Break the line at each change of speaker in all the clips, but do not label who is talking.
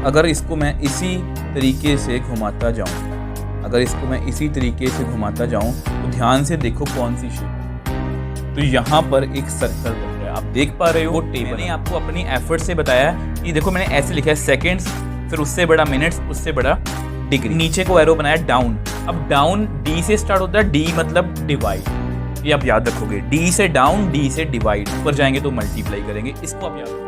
अगर इसको मैं इसी तरीके से घुमाता जाऊं तो ध्यान से देखो कौन सी शेप है। तो यहाँ पर एक सर्कल बन रहा है, आप देख पा रहे हो। वो टेबल मैंने आपको अपनी एफर्ट से बताया कि देखो मैंने ऐसे लिखा है सेकेंड्स, फिर उससे बड़ा मिनट्स, उससे बड़ा डिग्री, नीचे को एरो बनाया डाउन। अब डाउन डी से स्टार्ट होता है, डी मतलब डिवाइड, ये आप याद रखोगे। डी से डाउन, डी से डिवाइड, ऊपर जाएंगे तो मल्टीप्लाई करेंगे, इसको आप याद रखोगे।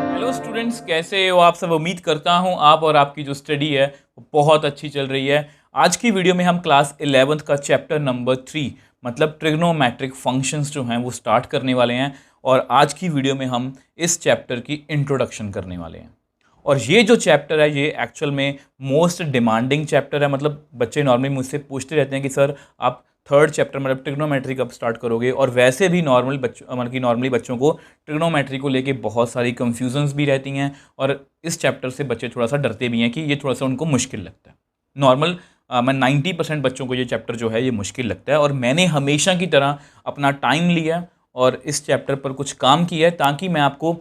हेलो स्टूडेंट्स, कैसे हो आप सब? उम्मीद करता हूं आप और आपकी जो स्टडी है वो बहुत अच्छी चल रही है। आज की वीडियो में हम क्लास 11th का चैप्टर नंबर 3 मतलब ट्रिग्नोमेट्रिक फंक्शंस जो हैं वो स्टार्ट करने वाले हैं। और आज की वीडियो में हम इस चैप्टर की इंट्रोडक्शन करने वाले हैं। और ये जो चैप्टर है ये एक्चुअल में मोस्ट डिमांडिंग चैप्टर है। मतलब बच्चे नॉर्मली मुझसे पूछते रहते हैं कि सर आप थर्ड चैप्टर मतलब ट्रिग्नोमेट्री कब स्टार्ट करोगे। और वैसे भी नॉर्मली बच्चों को ट्रिग्नोमेट्री को लेके बहुत सारी कंफ्यूजन्स भी रहती हैं और इस चैप्टर से बच्चे थोड़ा सा डरते भी हैं कि ये थोड़ा सा उनको मुश्किल लगता है। मैं 90% बच्चों को ये चैप्टर जो है ये मुश्किल लगता है। और मैंने हमेशा की तरह अपना टाइम लिया और इस चैप्टर पर कुछ काम किया है ताकि मैं आपको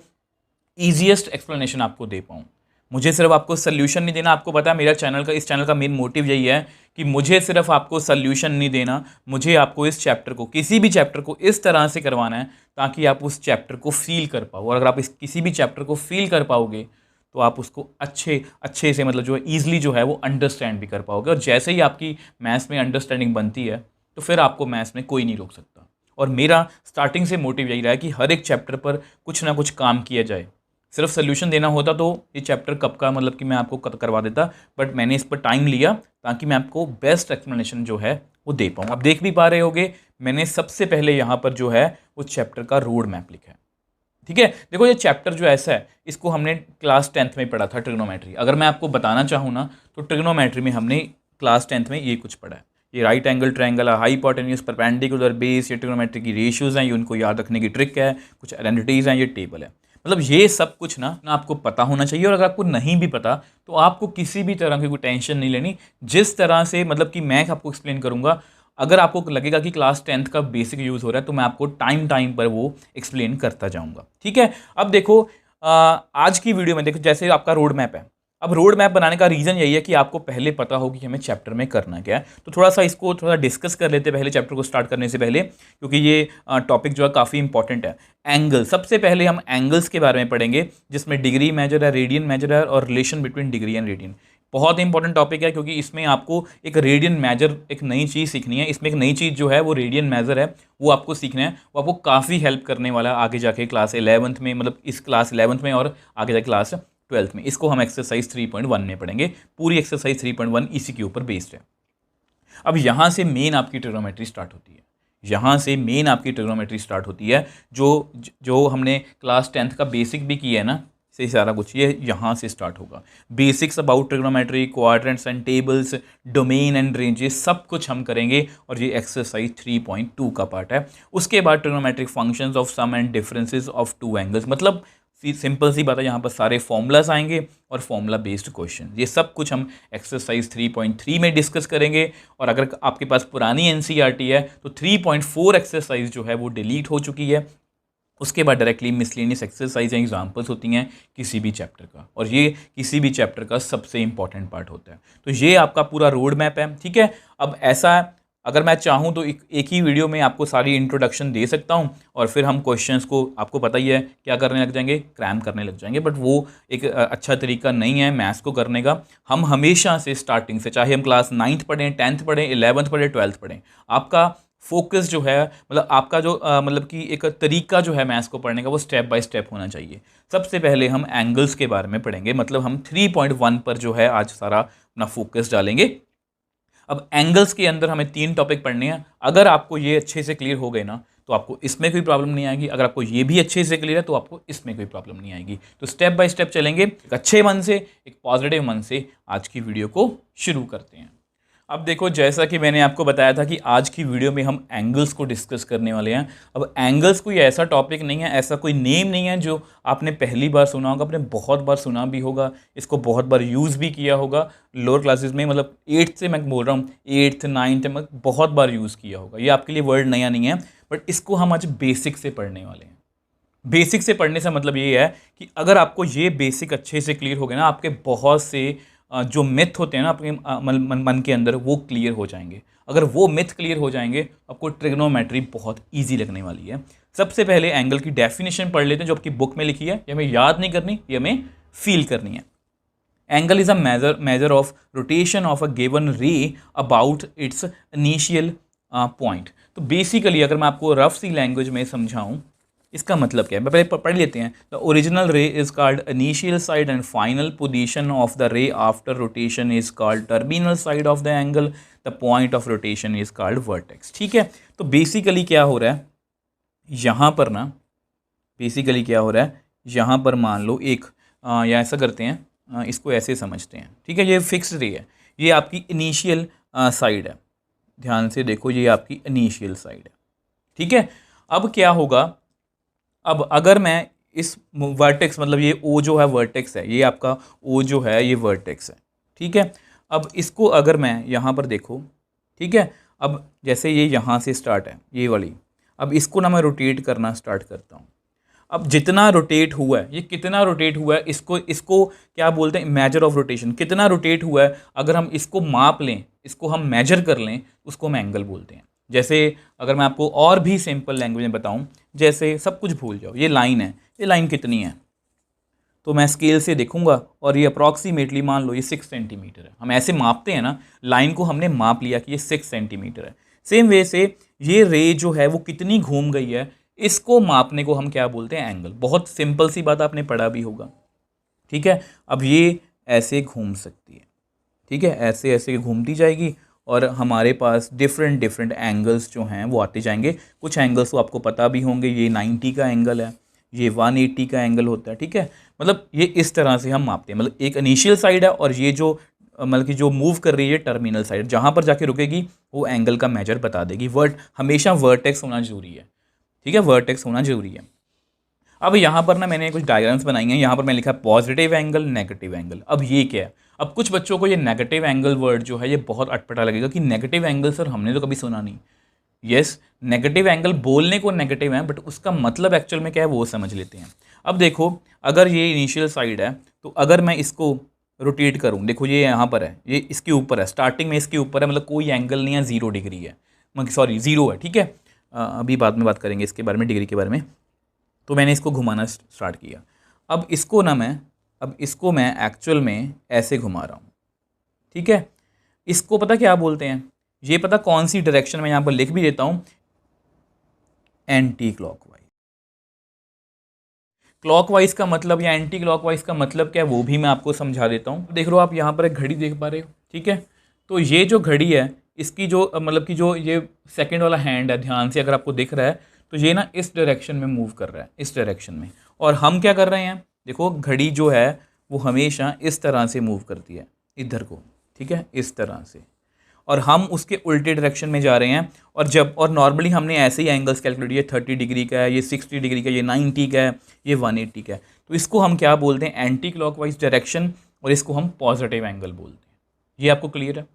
ईजीएस्ट एक्सप्लेनेशन आपको दे पाऊँ। मुझे सिर्फ आपको सल्यूशन नहीं देना, आपको पता है मेरा इस चैनल का मेन मोटिव यही है कि मुझे सिर्फ आपको सल्यूशन नहीं देना, मुझे आपको इस चैप्टर को, किसी भी चैप्टर को इस तरह से करवाना है ताकि आप उस चैप्टर को फील कर पाओ। और अगर आप किसी भी चैप्टर को फील कर पाओगे तो आप उसको अच्छे से मतलब जो है ईजिली जो है वो अंडरस्टैंड भी कर पाओगे। और जैसे ही आपकी मैथ्स में अंडरस्टैंडिंग बनती है तो फिर आपको मैथ्स में कोई नहीं रोक सकता। और मेरा स्टार्टिंग से मोटिव यही रहा है कि हर एक चैप्टर पर कुछ ना कुछ काम किया जाए। सिर्फ सोल्यूशन देना होता तो ये चैप्टर कब का मतलब कि मैं आपको करवा देता, बट मैंने इस पर टाइम लिया ताकि मैं आपको बेस्ट एक्सप्लेनेशन जो है वो दे पाऊँ। आप देख भी पा रहे होगे मैंने सबसे पहले यहाँ पर जो है उस चैप्टर का रोड मैप लिखा है। ठीक है, देखो ये चैप्टर जो ऐसा है इसको हमने क्लास 10th में पढ़ा था, ट्रिग्नोमेट्री। अगर मैं आपको बताना चाहूँ ना तो ट्रिग्नोमेट्री में हमने क्लास 10th में ये कुछ पढ़ा है। ये right angle triangle, hypotenuse, perpendicular, base, ये ट्रिग्नोमेट्री की रेशियोज हैं, ये उनको याद रखने की ट्रिक है, कुछ आइडेंटिटीज हैं, ये टेबल है। मतलब ये सब कुछ ना आपको पता होना चाहिए। और अगर आपको नहीं भी पता तो आपको किसी भी तरह की कोई टेंशन नहीं लेनी। जिस तरह से मतलब कि मैं आपको एक्सप्लेन करूंगा, अगर आपको लगेगा कि क्लास 10th का बेसिक यूज़ हो रहा है तो मैं आपको टाइम पर वो एक्सप्लेन करता जाऊंगा। ठीक है, अब देखो आज की वीडियो में देखो जैसे आपका रोड मैप है। अब रोड मैप बनाने का रीज़न यही है कि आपको पहले पता हो कि हमें चैप्टर में करना क्या है। तो थोड़ा सा इसको थोड़ा डिस्कस कर लेते हैं पहले चैप्टर को स्टार्ट करने से पहले, क्योंकि ये टॉपिक जो है काफ़ी इंपॉर्टेंट है। एंगल, सबसे पहले हम एंगल्स के बारे में पढ़ेंगे जिसमें डिग्री मेजर है, रेडियन मेजर है और relation between degree and radian. बहुत इंपॉर्टेंट टॉपिक है क्योंकि इसमें आपको एक रेडियन मेजर, एक नई चीज़ सीखनी है। इसमें एक नई चीज़ जो है वो रेडियन मेजर है, वो आपको सीखना है। वो आपको काफ़ी हेल्प करने वाला है आगे जाके क्लास 11th में, मतलब इस क्लास 11th में और आगे जाके क्लास 12th में। इसको हम एक्सरसाइज 3.1 में पढ़ेंगे। पूरी एक्सरसाइज 3.1 इसी के ऊपर बेस्ड है। अब यहाँ से मेन आपकी ट्रिग्नोमेट्री स्टार्ट होती है। जो हमने क्लास 10th का बेसिक भी किया है ना, से सारा कुछ ये यहाँ से स्टार्ट होगा। Basics about trigonometry, quadrants and tables, domain and range, ये सब कुछ हम करेंगे और ये एक्सरसाइज 3.2 का पार्ट है। उसके बाद trigonometric functions of sum and differences of two angles, मतलब सिंपल सी बात है, यहाँ पर सारे फॉर्मूलाज आएंगे और फॉर्मूला बेस्ड क्वेश्चन, ये सब कुछ हम एक्सरसाइज 3.3 में डिस्कस करेंगे। और अगर आपके पास पुरानी एनसीईआरटी है तो 3.4 एक्सरसाइज जो है वो डिलीट हो चुकी है। उसके बाद डायरेक्टली मिसलेनियस एक्सरसाइज या एग्जाम्पल्स होती हैं किसी भी चैप्टर का, और ये किसी भी चैप्टर का सबसे इंपॉर्टेंट पार्ट होता है। तो ये आपका पूरा रोड मैप है। ठीक है, अब ऐसा अगर मैं चाहूँ तो एक ही वीडियो में आपको सारी इंट्रोडक्शन दे सकता हूँ और फिर हम क्वेश्चंस को, आपको पता ही है क्या करने लग जाएंगे, क्रैम करने लग जाएंगे। बट वो एक अच्छा तरीका नहीं है मैथ्स को करने का। हम हमेशा से स्टार्टिंग से, चाहे हम क्लास 9th पढ़ें, 10th पढ़ें, 11th पढ़ें, 12th पढ़ें, आपका फोकस जो है मतलब आपका जो मतलब कि एक तरीका जो है मैथ्स को पढ़ने का वो स्टेप बाय स्टेप होना चाहिए। सबसे पहले हम एंगल्स के बारे में पढ़ेंगे, मतलब हम 3.1 पर जो है आज सारा अपना फोकस डालेंगे। अब एंगल्स के अंदर हमें 3 टॉपिक पढ़ने हैं। अगर आपको ये अच्छे से क्लियर हो गए ना तो आपको इसमें कोई प्रॉब्लम नहीं आएगी। अगर आपको ये भी अच्छे से क्लियर है तो आपको इसमें कोई प्रॉब्लम नहीं आएगी। तो स्टेप बाय स्टेप चलेंगे, एक अच्छे मन से, एक पॉजिटिव मन से आज की वीडियो को शुरू करते हैं। अब देखो जैसा कि मैंने आपको बताया था कि आज की वीडियो में हम एंगल्स को डिस्कस करने वाले हैं। अब एंगल्स कोई ऐसा टॉपिक नहीं है, ऐसा कोई नेम नहीं है जो आपने पहली बार सुना होगा, आपने बहुत बार सुना भी होगा, इसको बहुत बार यूज़ भी किया होगा लोअर क्लासेस में। मतलब 8th से मैं बोल रहा हूँ, 8th 9th में बहुत बार यूज़ किया होगा। ये आपके लिए वर्ड नया नहीं है, बट इसको हम आज बेसिक से पढ़ने वाले हैं। बेसिक से पढ़ने से मतलब ये है कि अगर आपको ये बेसिक अच्छे से क्लियर हो गए ना, आपके बहुत से जो मिथ होते हैं ना आपके मन के अंदर, वो क्लियर हो जाएंगे। अगर वो मिथ क्लियर हो जाएंगे, आपको ट्रिग्नोमेट्री बहुत इजी लगने वाली है। सबसे पहले एंगल की डेफिनेशन पढ़ लेते हैं जो आपकी बुक में लिखी है। ये हमें याद नहीं करनी, ये हमें फील करनी है। Angle is a measure of rotation of a given रे अबाउट इट्स इनिशियल पॉइंट। तो बेसिकली अगर मैं आपको रफ सी लैंग्वेज में समझाऊं, इसका मतलब क्या है, मैं पहले पढ़ लेते हैं। द ओरिजिनल रे is called initial side and final position of the रे after rotation is called terminal side of the angle. The point of rotation is called vertex. ठीक है, तो बेसिकली क्या हो रहा है यहाँ पर ना, बेसिकली क्या हो रहा है यहाँ पर, मान लो एक या ऐसा करते हैं, इसको ऐसे समझते हैं। ठीक है, ये फिक्स्ड रे है, ये आपकी इनिशियल साइड है। ध्यान से देखो, ये आपकी इनिशियल साइड है। ठीक है, अब क्या होगा, अब अगर मैं इस वर्टेक्स, मतलब ये ओ जो है वर्टेक्स है, ये आपका ओ जो है ये वर्टेक्स है। ठीक है, अब इसको अगर मैं यहाँ पर देखो, ठीक है, अब जैसे ये यहाँ से स्टार्ट है ये वाली, अब इसको ना मैं रोटेट करना स्टार्ट करता हूँ। अब जितना रोटेट हुआ है, ये कितना रोटेट हुआ है, इसको इसको क्या बोलते हैं, मेजर ऑफ रोटेशन। कितना रोटेट हुआ है, अगर हम इसको माप लें, इसको हम मेजर कर लें, उसको हम एंगल बोलते हैं। जैसे अगर मैं आपको और भी सिंपल लैंग्वेज में बताऊं, जैसे सब कुछ भूल जाओ, ये लाइन है, ये लाइन कितनी है, तो मैं स्केल से देखूंगा और ये अप्रॉक्सीमेटली मान लो ये 6 सेंटीमीटर है। हम ऐसे मापते हैं ना, लाइन को हमने माप लिया कि ये 6 सेंटीमीटर है। सेम वे से ये रे जो है वो कितनी घूम गई है, इसको मापने को हम क्या बोलते हैं, एंगल। बहुत सिंपल सी बात, आपने पढ़ा भी होगा। ठीक है, अब ये ऐसे घूम सकती है। ठीक है, ऐसे ऐसे घूमती जाएगी और हमारे पास डिफरेंट डिफरेंट एंगल्स जो हैं वो आते जाएंगे। कुछ एंगल्स तो आपको पता भी होंगे, ये 90 का एंगल है, ये 180 का एंगल होता है। ठीक है, मतलब ये इस तरह से हम मापते हैं। मतलब एक इनिशियल साइड है और ये जो मतलब कि जो मूव कर रही है टर्मिनल साइड, जहाँ पर जाके रुकेगी वो एंगल का मेजर बता देगी। हमेशा वर्टेक्स होना जरूरी है। ठीक है, वर्टेक्स होना जरूरी है। अब यहाँ पर ना मैंने कुछ डायग्राम्स बनाई हैं। यहाँ पर मैंने लिखा पॉजिटिव एंगल, नेगेटिव एंगल। अब ये क्या है, अब कुछ बच्चों को ये नेगेटिव एंगल वर्ड जो है ये बहुत अटपटा लगेगा कि नेगेटिव एंगल सर हमने तो कभी सुना नहीं। यस, नेगेटिव एंगल बोलने को नेगेटिव है, बट उसका मतलब एक्चुअल में क्या है वो समझ लेते हैं। अब देखो, अगर ये इनिशियल साइड है तो अगर मैं इसको रोटेट करूँ, देखो ये यहाँ पर है, ये इसके ऊपर है, स्टार्टिंग में इसके ऊपर है, मतलब कोई एंगल नहीं है, 0 डिग्री है, सॉरी 0 है। ठीक है, अभी बाद में बात करेंगे इसके बारे में, डिग्री के बारे में। तो मैंने इसको घुमाना स्टार्ट किया। अब इसको मैं एक्चुअल में ऐसे घुमा रहा हूँ। ठीक है, इसको पता क्या बोलते हैं, ये पता कौन सी डायरेक्शन में यहाँ पर लिख भी देता हूँ, एंटी क्लॉकवाइज। क्लॉकवाइज का मतलब या एंटी क्लॉकवाइज का मतलब क्या है वो भी मैं आपको समझा देता हूँ। देख लो आप यहाँ पर एक घड़ी देख पा रहे हो। ठीक है, तो ये जो घड़ी है इसकी जो मतलब कि जो ये सेकंड वाला हैंड है, ध्यान से अगर आपको दिख रहा है तो ये ना इस डायरेक्शन में मूव कर रहा है, इस डायरेक्शन में। और हम क्या कर रहे हैं, देखो घड़ी जो है वो हमेशा इस तरह से मूव करती है इधर को। ठीक है, इस तरह से, और हम उसके उल्टे डायरेक्शन में जा रहे हैं। और नॉर्मली हमने ऐसे ही एंगल्स कैलकुलेट किए, 30 डिग्री का है, ये 60 डिग्री का, ये 90 का है, ये 180 का है। तो इसको हम क्या बोलते हैं, एंटी क्लॉकवाइज डायरेक्शन, और इसको हम पॉजिटिव एंगल बोलते हैं। ये आपको क्लियर है।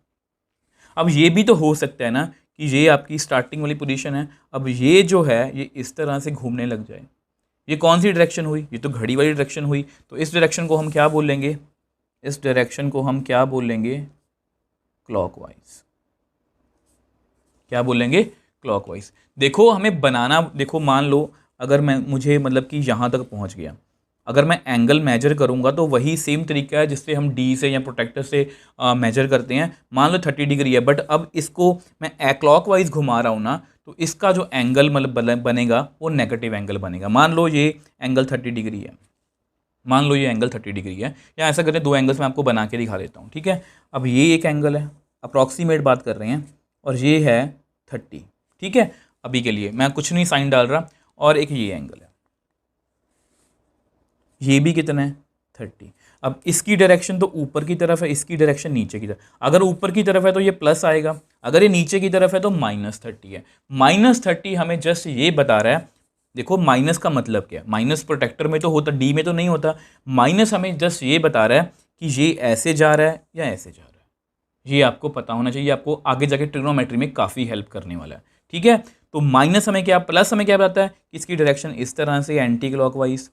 अब ये भी तो हो सकता है ना कि ये आपकी स्टार्टिंग वाली पोजीशन है, अब ये जो है ये इस तरह से घूमने लग जाए। ये कौन सी डायरेक्शन हुई, ये तो घड़ी वाली डायरेक्शन हुई। तो इस डायरेक्शन को हम क्या बोलेंगे, इस डायरेक्शन को हम क्या बोलेंगे, क्लॉकवाइज। क्या बोलेंगे, क्लॉकवाइज। देखो हमें बनाना, देखो मान लो अगर मुझे मतलब कि यहाँ तक पहुँच गया, अगर मैं एंगल मेजर करूँगा तो वही सेम तरीका है जिससे हम डी से या प्रोटेक्टर से मेजर करते हैं। मान लो 30 डिग्री है, बट अब इसको मैं क्लॉकवाइज घुमा रहा हूँ ना, तो इसका जो एंगल मतलब बनेगा वो नेगेटिव एंगल बनेगा। मान लो ये एंगल 30 डिग्री है, मान लो ये एंगल 30 डिग्री है, या ऐसा करें दो एंगल्स मैं आपको बना के दिखा देता हूँ। ठीक है, अब ये एक एंगल है, अप्रॉक्सीमेट बात कर रहे हैं, और ये है 30। ठीक है, अभी के लिए मैं कुछ नहीं साइन डाल रहा। और एक ये एंगल है, ये भी कितना है, 30। अब इसकी डायरेक्शन तो ऊपर की तरफ है, इसकी डायरेक्शन नीचे की तरफ। अगर ऊपर की तरफ है तो ये प्लस आएगा, अगर ये नीचे की तरफ है तो -30 है। -30 हमें जस्ट ये बता रहा है, देखो माइनस का मतलब क्या है, माइनस प्रोटेक्टर में तो होता, डी में तो नहीं होता। माइनस हमें जस्ट ये बता रहा है कि ये ऐसे जा रहा है या ऐसे जा रहा है। ये आपको पता होना चाहिए, आपको आगे जाके ट्रिग्नोमेट्री में काफ़ी हेल्प करने वाला है। ठीक है, तो माइनस हमें क्या, प्लस हमें क्या बताता है कि इसकी डायरेक्शन इस तरह से एंटी क्लॉकवाइज,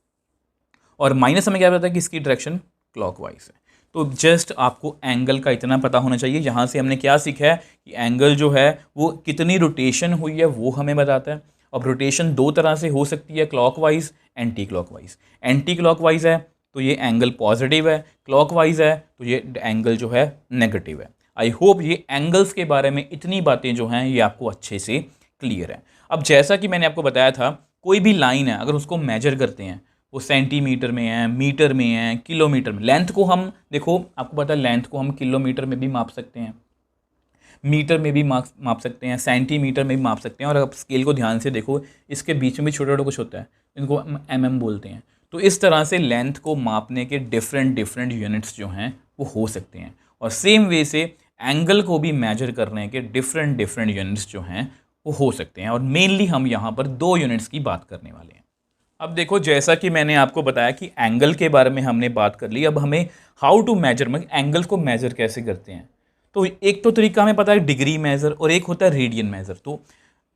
और माइनस हमें क्या बताता है कि इसकी डायरेक्शन क्लॉकवाइज है। तो जस्ट आपको एंगल का इतना पता होना चाहिए। यहाँ से हमने क्या सीखा है कि एंगल जो है वो कितनी रोटेशन हुई है वो हमें बताता है। अब रोटेशन दो तरह से हो सकती है, clockwise, anti clockwise. Anti clockwise है तो ये एंगल पॉजिटिव है, क्लॉकवाइज है तो ये एंगल जो है नेगेटिव है। आई होप ये एंगल्स के बारे में इतनी बातें जो हैं ये आपको अच्छे से क्लियर है। अब जैसा कि मैंने आपको बताया था, कोई भी लाइन है अगर उसको मेजर करते हैं, वो सेंटीमीटर में है, मीटर में है, किलोमीटर में, लेंथ को हम देखो, आपको पता है लेंथ को हम किलोमीटर में भी माप सकते हैं, मीटर में भी माप सकते हैं, सेंटीमीटर में भी माप सकते हैं, और आप स्केल को ध्यान से देखो इसके बीच में भी छोटा छोटा कुछ होता है, इनको हम बोलते हैं। तो इस तरह से लेंथ को मापने के डिफरेंट डिफरेंट यूनिट्स जो हैं वो हो सकते हैं, और सेम वे से एंगल को भी मेजर करने के डिफरेंट डिफरेंट यूनिट्स जो हैं वो हो सकते हैं, और मेनली हम यहाँ पर दो यूनिट्स की बात करने वाले हैं। अब देखो, जैसा कि मैंने आपको बताया कि एंगल के बारे में हमने बात कर ली, अब हमें हाउ टू मेजर, मतलब एंगल को मेजर कैसे करते हैं। तो एक तो तरीका हमें पता है डिग्री मेजर, और एक होता है रेडियन मेजर। तो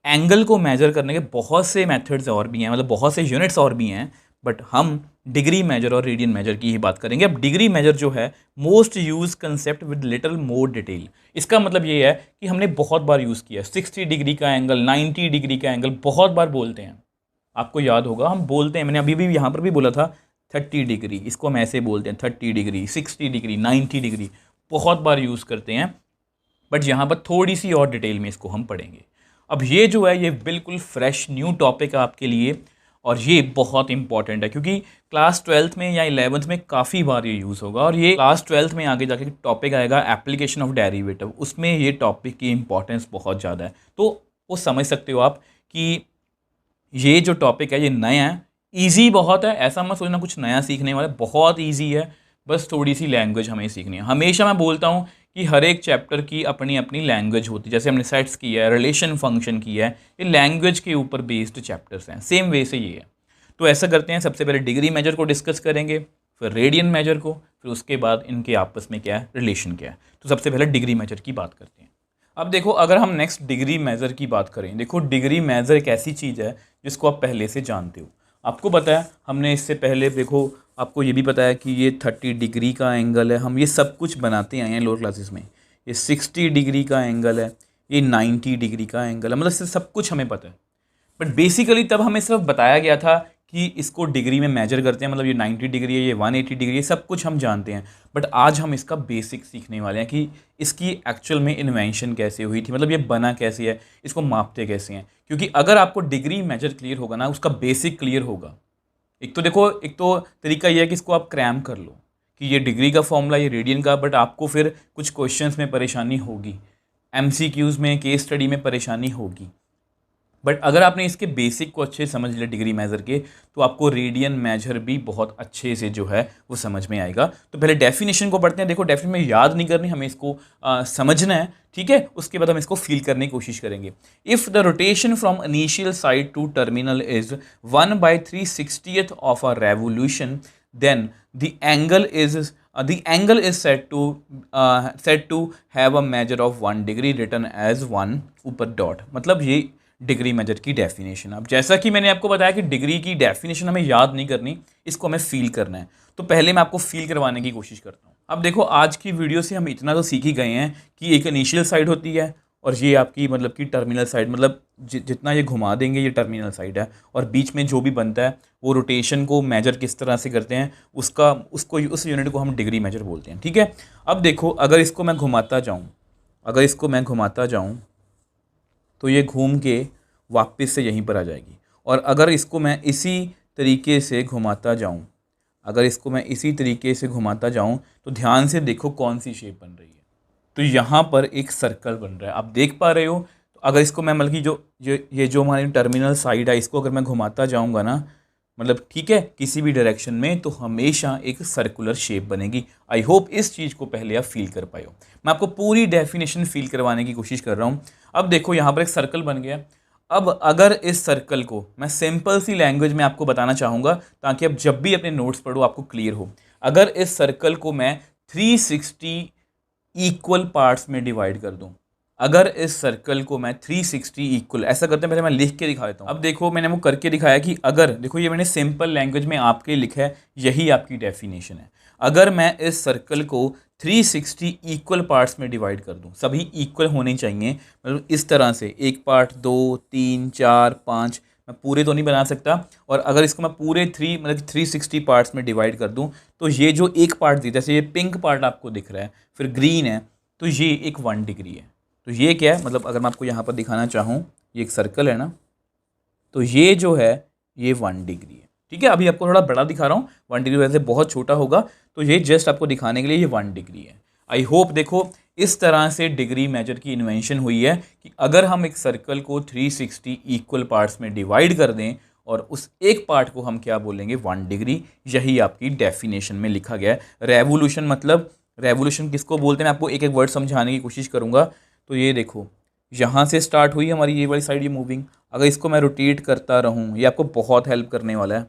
एंगल को मेजर करने के बहुत से मेथड्स और भी हैं, मतलब बहुत से यूनिट्स और भी हैं, बट हम डिग्री मेजर और रेडियन मेजर की ही बात करेंगे। अब डिग्री मेजर जो है most use concept with little more detail. इसका मतलब ये है कि हमने बहुत बार यूज़ किया है। 60 डिग्री का एंगल, 90 डिग्री का एंगल बहुत बार बोलते हैं, आपको याद होगा हम बोलते हैं, मैंने अभी भी यहाँ पर भी बोला था 30 डिग्री, इसको हम ऐसे बोलते हैं 30 डिग्री, 60 डिग्री, 90 डिग्री, बहुत बार यूज़ करते हैं, बट यहाँ पर थोड़ी सी और डिटेल में इसको हम पढ़ेंगे। अब ये जो है ये बिल्कुल फ्रेश न्यू टॉपिक है आपके लिए, और ये बहुत इंपॉर्टेंट है क्योंकि क्लास 12th में या 11th में काफ़ी बार ये यूज़ होगा, और ये क्लास 12th में आगे जाके टॉपिक आएगा एप्लीकेशन ऑफ डेरिवेटिव, उसमें ये टॉपिक की इंपॉर्टेंस बहुत ज़्यादा है। तो वो समझ सकते हो आप कि ये जो टॉपिक है ये नया है, इजी बहुत है, ऐसा मत सोचना कुछ नया सीखने वाला, बहुत इजी है, बस थोड़ी सी लैंग्वेज हमें सीखनी है। हमेशा मैं बोलता हूँ कि हर एक चैप्टर की अपनी अपनी लैंग्वेज होती है, जैसे हमने सेट्स किया है, रिलेशन फंक्शन किया है, ये लैंग्वेज के ऊपर बेस्ड चैप्टर्स हैं, सेम वे से ये है। तो ऐसा करते हैं, सबसे पहले डिग्री मेजर को डिस्कस करेंगे, फिर रेडियन मेजर को, फिर उसके बाद इनके आपस में क्या है, रिलेशन क्या है। तो सबसे पहले डिग्री मेजर की बात करते हैं। अब देखो, अगर हम नेक्स्ट डिग्री मेजर की बात करें, देखो डिग्री मेजर एक ऐसी चीज़ है जिसको आप पहले से जानते हो, आपको पता है, हमने इससे पहले देखो आपको ये भी पता है कि ये 30 डिग्री का एंगल है, हम ये सब कुछ बनाते आए हैं लोअर क्लासेस में। ये 60 डिग्री का एंगल है, ये 90 डिग्री का एंगल है, मतलब इससे सब कुछ हमें पता है। बट बेसिकली तब हमें सिर्फ बताया गया था कि इसको डिग्री में मेजर करते हैं, मतलब ये 90 डिग्री है, ये 180 डिग्री है, सब कुछ हम जानते हैं। बट आज हम इसका बेसिक सीखने वाले हैं कि इसकी एक्चुअल में इन्वेंशन कैसे हुई थी, मतलब ये बना कैसे है, इसको मापते कैसे हैं। क्योंकि अगर आपको डिग्री मेजर क्लियर होगा ना, उसका बेसिक क्लियर होगा। एक तो देखो, एक तो तरीका ये है कि इसको आप क्रैम कर लो कि ये डिग्री का फॉर्मूला, ये रेडियन का, बट आपको फिर कुछ क्वेश्चंस में परेशानी होगी, MCQs में, केस स्टडी में परेशानी होगी। बट अगर आपने इसके बेसिक को अच्छे समझ लिया डिग्री मेजर के, तो आपको रेडियन मेजर भी बहुत अच्छे से जो है वो समझ में आएगा। तो पहले डेफिनेशन को पढ़ते हैं। देखो, डेफिनेशन में याद नहीं करनी, हमें इसको समझना है, ठीक है। उसके बाद हम इसको फील करने की कोशिश करेंगे। If the rotation from initial side to terminal is 1/360th of a revolution, then the angle is said to have a measure of 1 degree written as 1 ऊपर डॉट, मतलब ये डिग्री मेजर की डेफिनेशन। अब जैसा कि मैंने आपको बताया कि डिग्री की डेफिनेशन हमें याद नहीं करनी, इसको हमें फील करना है। तो पहले मैं आपको फील करवाने की कोशिश करता हूँ। अब देखो, आज की वीडियो से हम इतना तो सीख ही गए हैं कि एक इनिशियल साइड होती है, और ये आपकी मतलब कि टर्मिनल साइड, मतलब जितना ये घुमा देंगे ये टर्मिनल साइड है, और बीच में जो भी बनता है वो रोटेशन को मेजर किस तरह से करते हैं, उस यूनिट को हम डिग्री मेजर बोलते हैं, ठीक है। अब देखो, अगर इसको मैं घुमाता जाऊँ तो ये घूम के वापस से यहीं पर आ जाएगी, और अगर इसको मैं इसी तरीके से घुमाता जाऊँ, तो ध्यान से देखो कौन सी शेप बन रही है। तो यहाँ पर एक सर्कल बन रहा है, आप देख पा रहे हो। तो अगर इसको मैं मतलब कि ये जो हमारी टर्मिनल साइड है, इसको अगर मैं घुमाता जाऊँगा ना, मतलब ठीक है, किसी भी डायरेक्शन में, तो हमेशा एक सर्कुलर शेप बनेगी। आई होप इस चीज़ को पहले आप फील कर पाए हो। मैं आपको पूरी डेफिनेशन फील करवाने की कोशिश कर रहा हूँ। अब देखो, यहाँ पर एक सर्कल बन गया। अब अगर इस सर्कल को मैं सिंपल सी लैंग्वेज में आपको बताना चाहूँगा, ताकि आप जब भी अपने नोट्स पढ़ो आपको क्लियर हो। अगर इस सर्कल को मैं 360 इक्वल पार्ट्स में डिवाइड कर दूँ, अगर इस सर्कल को मैं 360 इक्वल, ऐसा करते हैं पहले मैं लिख के दिखा देता हूँ। अब देखो मैंने वो करके दिखाया कि अगर, देखो ये मैंने सिंपल लैंग्वेज में आपके लिखा है, यही आपकी डेफिनेशन है। अगर मैं इस सर्कल को 360 इक्वल पार्ट्स में डिवाइड कर दूं, सभी इक्वल होने चाहिए, मतलब इस तरह से एक पार्ट 2 3 4 5, मैं पूरे तो नहीं बना सकता, और अगर इसको मैं पूरे 360 पार्ट्स में डिवाइड कर दूं, तो ये जो एक पार्ट दी, जैसे ये पिंक पार्ट आपको दिख रहा है, फिर ग्रीन है, तो ये एक 1 डिग्री है। तो ये क्या है, मतलब अगर मैं आपको यहाँ पर दिखाना चाहूँ, ये एक सर्कल है ना, तो ये जो है ये 1 डिग्री है। ठीक है, अभी आपको थोड़ा बड़ा दिखा रहा हूँ, 1 डिग्री वैसे बहुत छोटा होगा, तो ये जस्ट आपको दिखाने के लिए ये 1 डिग्री है। आई होप देखो इस तरह से डिग्री मेजर की इन्वेंशन हुई है कि अगर हम एक सर्कल को 360 इक्वल पार्ट्स में डिवाइड कर दें और उस एक पार्ट को हम क्या बोलेंगे, 1 डिग्री। यही आपकी डेफिनेशन में लिखा गया है। रेवोल्यूशन, मतलब रेवोल्यूशन किसको बोलते हैं, मैं आपको एक एक वर्ड समझाने की कोशिश करूँगा। तो ये देखो, यहाँ से स्टार्ट हुई हमारी ये वाली साइड ये मूविंग, अगर इसको मैं रोटेट करता रहूँ, ये आपको बहुत हेल्प करने वाला है।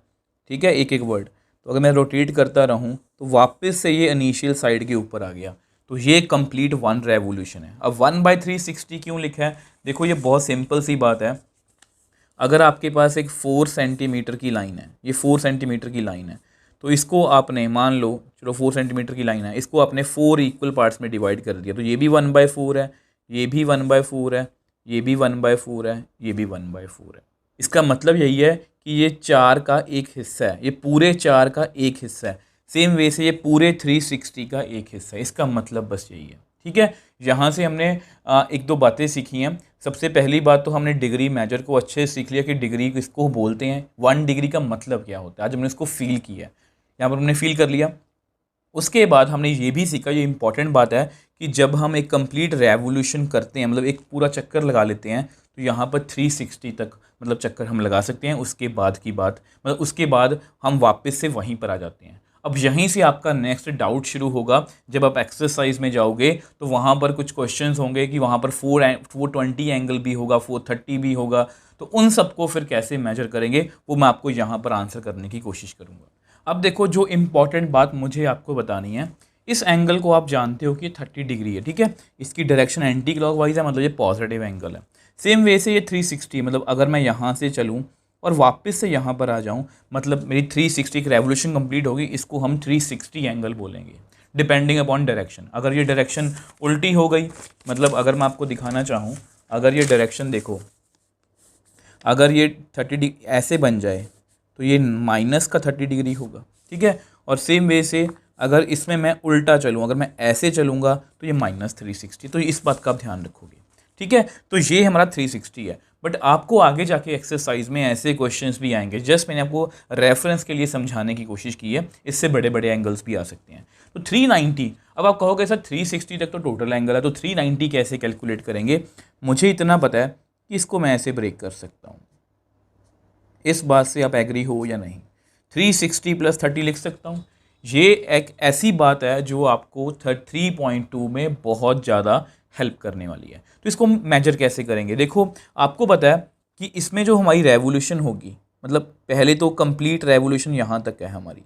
ठीक है, एक एक वर्ड, तो अगर मैं रोटेट करता रहूँ तो वापस से ये इनिशियल साइड के ऊपर आ गया, तो ये कंप्लीट 1 रेवोल्यूशन है। अब 1/360 क्यों लिखा है, देखो ये बहुत सिंपल सी बात है। अगर आपके पास एक 4 सेंटीमीटर की लाइन है, ये 4 सेंटीमीटर की लाइन है, तो इसको आपने मान लो, चलो 4 सेंटीमीटर की लाइन है, इसको आपने 4 इक्वल पार्ट्स में डिवाइड कर दिया, तो ये भी 1/4 है, ये भी 1/4 है, ये भी 1/4 है, ये भी 1/4 है। इसका मतलब यही है कि ये 4 का एक हिस्सा है, ये पूरे 4 का एक हिस्सा है। सेम वे से ये पूरे 360 का एक हिस्सा है। इसका मतलब बस यही है। ठीक है, यहाँ से हमने एक दो बातें सीखी हैं। सबसे पहली बात तो हमने डिग्री मेजर को अच्छे से सीख लिया कि डिग्री किसको बोलते हैं, 1 डिग्री का मतलब क्या होता है। आज हमने इसको फील किया है, यहाँ पर हमने फील कर लिया। उसके बाद हमने ये भी सीखा, ये इंपॉर्टेंट बात है, कि जब हम एक कंप्लीट रेवोल्यूशन करते हैं, मतलब एक पूरा चक्कर लगा लेते हैं, तो यहाँ पर 360 तक मतलब चक्कर हम लगा सकते हैं। उसके बाद की बात, मतलब उसके बाद हम वापस से वहीं पर आ जाते हैं। अब यहीं से आपका नेक्स्ट डाउट शुरू होगा। जब आप एक्सरसाइज में जाओगे तो वहाँ पर कुछ क्वेश्चंस होंगे कि वहाँ पर 420 एंगल भी होगा, 430 भी होगा, तो उन सबको फिर कैसे मेजर करेंगे, वो मैं आपको यहाँ पर आंसर करने की कोशिश करूँगा। अब देखो, जो इम्पॉर्टेंट बात मुझे आपको बतानी है, इस एंगल को आप जानते हो कि 30 डिग्री है। ठीक है, इसकी डायरेक्शन एंटी क्लॉकवाइज है, मतलब ये पॉजिटिव एंगल है। सेम वे से ये 360, मतलब अगर मैं यहाँ से चलूँ और वापस से यहाँ पर आ जाऊँ, मतलब मेरी 360 की रेवोल्यूशन कंप्लीट होगी। इसको हम 360 एंगल बोलेंगे, डिपेंडिंग अपॉन डायरेक्शन। अगर ये डायरेक्शन उल्टी हो गई, मतलब अगर मैं आपको दिखाना चाहूँ, अगर ये डायरेक्शन देखो, अगर ये 30 डिग्री ऐसे बन जाए तो ये माइनस का 30 डिग्री होगा। ठीक है, और सेम वे से अगर इसमें मैं उल्टा चलूँ, अगर मैं ऐसे चलूँगा तो ये -360। तो इस बात का आप ध्यान रखोगे। ठीक है, तो ये हमारा 360 है। बट आपको आगे जाके एक्सरसाइज में ऐसे क्वेश्चंस भी आएंगे। जस्ट मैंने आपको रेफरेंस के लिए समझाने की कोशिश की है, इससे बड़े बड़े एंगल्स भी आ सकते हैं। तो 390, अब आप कहोगे सर 360 तक तो टोटल एंगल है, तो 390 कैसे कैलकुलेट करेंगे। मुझे इतना पता है कि इसको मैं ऐसे ब्रेक कर सकता हूँ। इस बात से आप एग्री हो या नहीं, 360 + 30 लिख सकता हूँ। ये एक ऐसी बात है जो आपको 3.2 में बहुत ज़्यादा हेल्प करने वाली है। तो इसको हम मेजर कैसे करेंगे, देखो आपको पता है कि इसमें जो हमारी रेवोल्यूशन होगी, मतलब पहले तो कंप्लीट रेवोल्यूशन यहाँ तक है हमारी,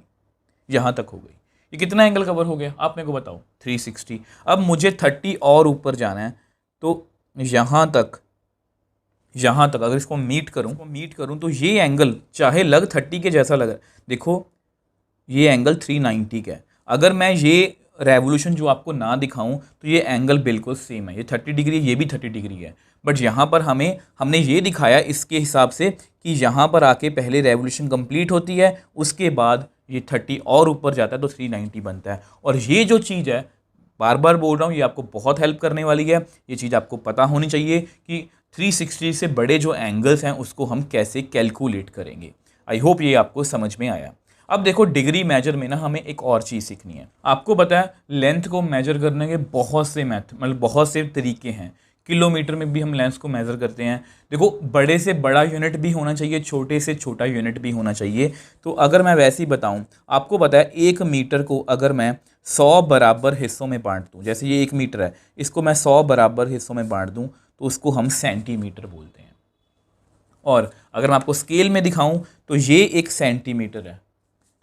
यहाँ तक हो गई। ये कितना एंगल कवर हो गया आप मेरे को बताओ, 360। अब मुझे 30 और ऊपर जाना है, तो यहाँ तक अगर इसको मीट करूँ तो ये एंगल चाहे लग 30 के जैसा लगे, देखो ये एंगल 390 का है। अगर मैं ये रेवोल्यूशन जो आपको ना दिखाऊं तो ये एंगल बिल्कुल सेम है, ये 30 डिग्री, ये भी 30 डिग्री है। बट यहाँ पर हमने ये दिखाया इसके हिसाब से कि यहाँ पर आके पहले रेवोल्यूशन कंप्लीट होती है, उसके बाद ये 30 और ऊपर जाता है तो 390 बनता है। और ये जो चीज़ है, बार बार बोल रहा हूँ, ये आपको बहुत हेल्प करने वाली है। ये चीज़ आपको पता होनी चाहिए कि 360 से बड़े जो एंगल्स हैं उसको हम कैसे कैलकुलेट करेंगे। आई होप ये आपको समझ में आया। अब देखो, डिग्री मेजर में ना हमें एक और चीज़ सीखनी है। आपको पता है लेंथ को मेजर करने के बहुत से मतलब बहुत से तरीके हैं। किलोमीटर में भी हम लेंथ को मेज़र करते हैं। देखो, बड़े से बड़ा यूनिट भी होना चाहिए, छोटे से छोटा यूनिट भी होना चाहिए। तो अगर मैं वैसे ही बताऊं, आपको पता है 1 मीटर को अगर मैं 100 बराबर हिस्सों में बांट दूं, जैसे ये 1 मीटर है, इसको मैं 100 बराबर हिस्सों में बांट दूं तो उसको हम सेंटीमीटर बोलते हैं। और अगर मैं आपको स्केल में दिखाऊं तो ये 1 सेंटीमीटर है,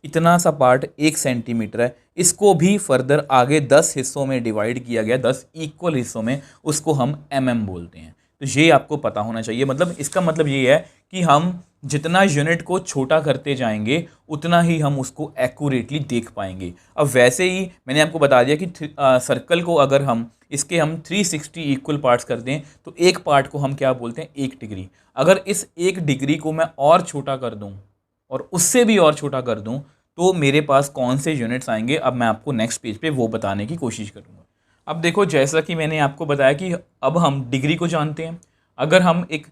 इतना सा पार्ट 1 सेंटीमीटर है, इसको भी फर्दर आगे 10 हिस्सों में डिवाइड किया गया, 10 इक्वल हिस्सों में, उसको हम बोलते हैं। तो ये आपको पता होना चाहिए। मतलब इसका मतलब ये है कि हम जितना यूनिट को छोटा करते जाएंगे उतना ही हम उसको एक्यूरेटली देख पाएंगे। अब वैसे ही मैंने आपको बता दिया कि सर्कल को अगर हम 360 इक्वल पार्ट्स कर दें तो एक पार्ट को हम क्या बोलते हैं, 1 डिग्री। अगर इस 1 डिग्री को मैं और छोटा कर दूं और उससे भी और छोटा कर दूं तो मेरे पास कौन से यूनिट्स आएंगे, अब मैं आपको नेक्स्ट पेज पे वो बताने की कोशिश करूँगा। अब देखो, जैसा कि मैंने आपको बताया कि अब हम डिग्री को जानते हैं। अगर हम एक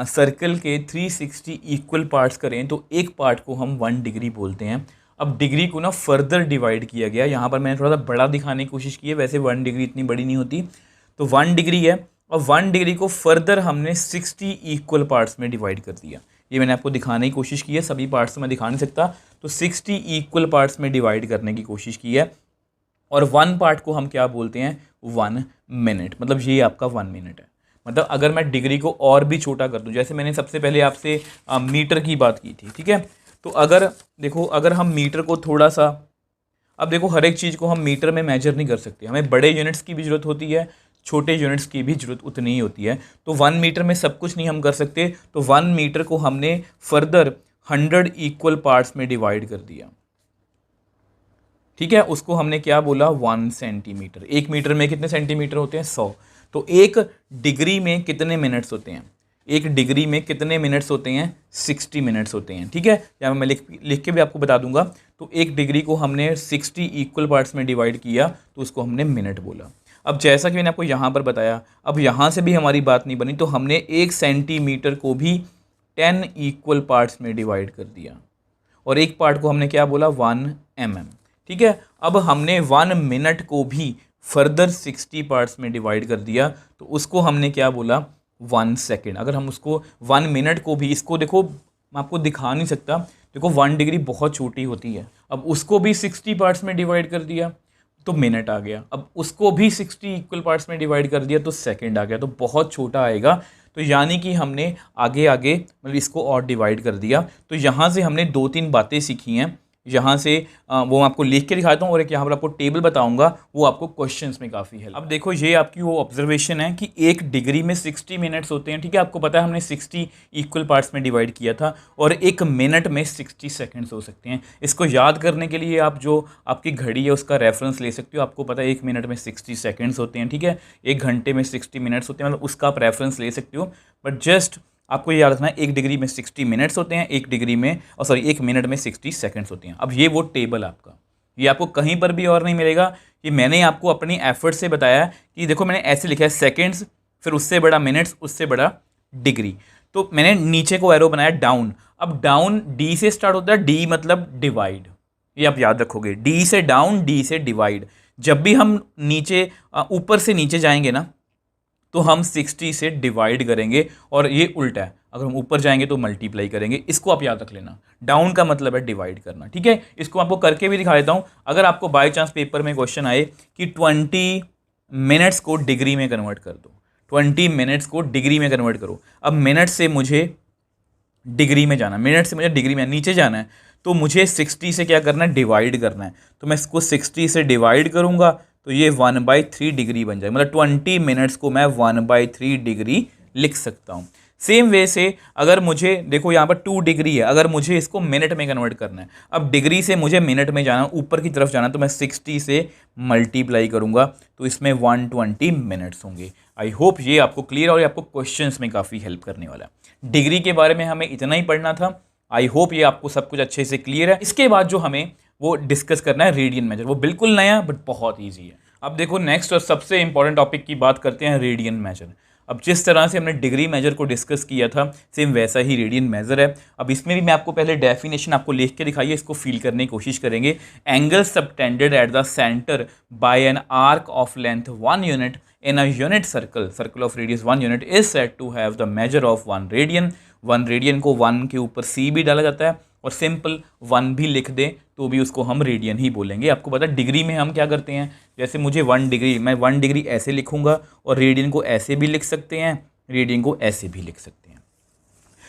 सर्कल के 360 इक्वल पार्ट्स करें तो एक पार्ट को हम 1 डिग्री बोलते हैं। अब डिग्री को ना फर्दर डिवाइड किया गया, यहाँ पर मैंने थोड़ा सा बड़ा दिखाने की कोशिश की है, वैसे 1 डिग्री इतनी बड़ी नहीं होती। तो 1 डिग्री है और 1 डिग्री को फर्दर हमने 60 इक्वल पार्ट्स में डिवाइड कर दिया। ये मैंने आपको दिखाने की कोशिश की है, सभी पार्ट्स तो मैं दिखा नहीं सकता, तो 60 इक्वल पार्ट्स में डिवाइड करने की कोशिश की है। और 1 पार्ट को हम क्या बोलते हैं, 1 मिनट। मतलब ये आपका 1 मिनट है। मतलब अगर मैं डिग्री को और भी छोटा कर दूं, जैसे मैंने सबसे पहले आपसे मीटर की बात की थी, ठीक है। तो अगर देखो, अगर हम मीटर को थोड़ा सा, अब देखो हर एक चीज़ को हम मीटर में मेजर नहीं कर सकते, हमें बड़े यूनिट्स की भी ज़रूरत होती है, छोटे यूनिट्स की भी ज़रूरत उतनी ही होती है। तो 1 मीटर में सब कुछ नहीं हम कर सकते, तो 1 मीटर को हमने फर्दर 100 इक्वल पार्ट्स में डिवाइड कर दिया, ठीक है। उसको हमने क्या बोला, 1 सेंटीमीटर। 1 मीटर में कितने सेंटीमीटर होते हैं, 100। तो 1 डिग्री में कितने मिनट्स होते हैं, 1 डिग्री में कितने मिनट्स होते हैं, 60 मिनट्स होते हैं, ठीक है। या मैं लिख के भी आपको बता दूंगा। तो 1 डिग्री को हमने 60 इक्वल पार्ट्स में डिवाइड किया तो उसको हमने मिनट बोला। अब जैसा कि मैंने आपको यहाँ पर बताया, अब यहाँ से भी हमारी बात नहीं बनी, तो हमने 1 सेंटीमीटर को भी 10 इक्वल पार्ट्स में डिवाइड कर दिया और एक पार्ट को हमने क्या बोला, 1 mm, ठीक है। अब हमने 1 मिनट को भी फर्दर 60 पार्ट्स में डिवाइड कर दिया तो उसको हमने क्या बोला, 1 सेकेंड। अगर हम उसको 1 मिनट को भी, इसको देखो मैं आपको दिखा नहीं सकता, देखो 1 डिग्री बहुत छोटी होती है, अब उसको भी 60 पार्ट्स में डिवाइड कर दिया तो मिनट आ गया। अब उसको भी 60 इक्वल पार्ट्स में डिवाइड कर दिया तो सेकंड आ गया, तो बहुत छोटा आएगा। तो यानी कि हमने आगे आगे मतलब इसको और डिवाइड कर दिया। तो यहाँ से हमने 2-3 बातें सीखी हैं। यहाँ से वो मैं आपको लिख के दिखाता हूँ और एक यहाँ पर आपको टेबल बताऊंगा, वो आपको क्वेश्चंस में काफ़ी हेल्प। अब देखो, ये आपकी वो ऑब्जर्वेशन है कि 1 डिग्री में 60 मिनट्स होते हैं, ठीक है। आपको पता है हमने 60 इक्वल पार्ट्स में डिवाइड किया था और 1 मिनट में 60 सेकंड्स हो सकते हैं। इसको याद करने के लिए आप जो आपकी घड़ी है उसका रेफरेंस ले सकते हो। आपको पता है 1 मिनट में 60 सेकेंड्स होते हैं, ठीक है। 1 घंटे में 60 मिनट्स होते हैं, मतलब उसका आप रेफरेंस ले सकते हो। बट जस्ट आपको ये याद रखना है 1 डिग्री में 60 मिनट्स होते हैं, 1 डिग्री में 1 मिनट में 60 सेकंड्स होते हैं। अब ये वो टेबल आपका, ये आपको कहीं पर भी और नहीं मिलेगा। कि मैंने आपको अपनी एफर्ट से बताया कि देखो मैंने ऐसे लिखा है सेकंड्स, फिर उससे बड़ा मिनट्स, उससे बड़ा डिग्री। तो मैंने नीचे को एरो बनाया डाउन। अब डाउन डी से स्टार्ट होता है, डी मतलब डिवाइड, ये आप याद रखोगे, डी से डाउन, डी से डिवाइड। जब भी हम नीचे ऊपर से नीचे जाएंगे ना तो हम 60 से डिवाइड करेंगे और ये उल्टा है, अगर हम ऊपर जाएंगे तो मल्टीप्लाई करेंगे। इसको आप याद रख लेना, डाउन का मतलब है डिवाइड करना, ठीक है। इसको आपको करके भी दिखा देता हूँ। अगर आपको बाय चांस पेपर में क्वेश्चन आए कि 20 मिनट्स को डिग्री में कन्वर्ट कर दो, 20 मिनट्स को डिग्री में कन्वर्ट करो। अब मिनट से मुझे डिग्री में जाना है, मिनट से मुझे डिग्री में नीचे जाना है, तो मुझे 60 से क्या करना है, डिवाइड करना है। तो मैं इसको 60 से डिवाइड करूँगा तो ये 1/3 डिग्री बन जाएगा। मतलब 20 मिनट्स को मैं 1/3 डिग्री लिख सकता हूँ। सेम वे से अगर मुझे देखो यहाँ पर 2 डिग्री है, अगर मुझे इसको मिनट में कन्वर्ट करना है, अब डिग्री से मुझे मिनट में जाना, ऊपर की तरफ जाना, तो मैं 60 से मल्टीप्लाई करूँगा तो इसमें 120 मिनट्स होंगे। आई होप ये आपको क्लियर और ये आपको क्वेश्चंस में काफ़ी हेल्प करने वाला है। डिग्री के बारे में हमें इतना ही पढ़ना था। आई होप ये आपको सब कुछ अच्छे से क्लियर है। इसके बाद जो हमें वो डिस्कस करना है रेडियन मेजर, वो बिल्कुल नया बट बहुत ईजी है। अब देखो नेक्स्ट और सबसे इंपॉर्टेंट टॉपिक की बात करते हैं, रेडियन मेजर। अब जिस तरह से हमने डिग्री मेजर को डिस्कस किया था सेम वैसा ही रेडियन मेजर है। अब इसमें भी मैं आपको पहले डेफिनेशन आपको लिख के दिखाई है, इसको फील करने की कोशिश करेंगे। Angle subtended at the centre by an arc of length 1 unit in a unit circle of radius 1 unit is said to have the measure of 1 radian। 1 radian को 1 के ऊपर c भी डाला जाता है और सिंपल 1 भी लिख दें तो भी उसको हम रेडियन ही बोलेंगे। आपको पता है डिग्री में हम क्या करते हैं, जैसे मुझे 1 डिग्री, मैं 1 डिग्री ऐसे लिखूंगा और रेडियन को ऐसे भी लिख सकते हैं, रेडियन को ऐसे भी लिख सकते हैं।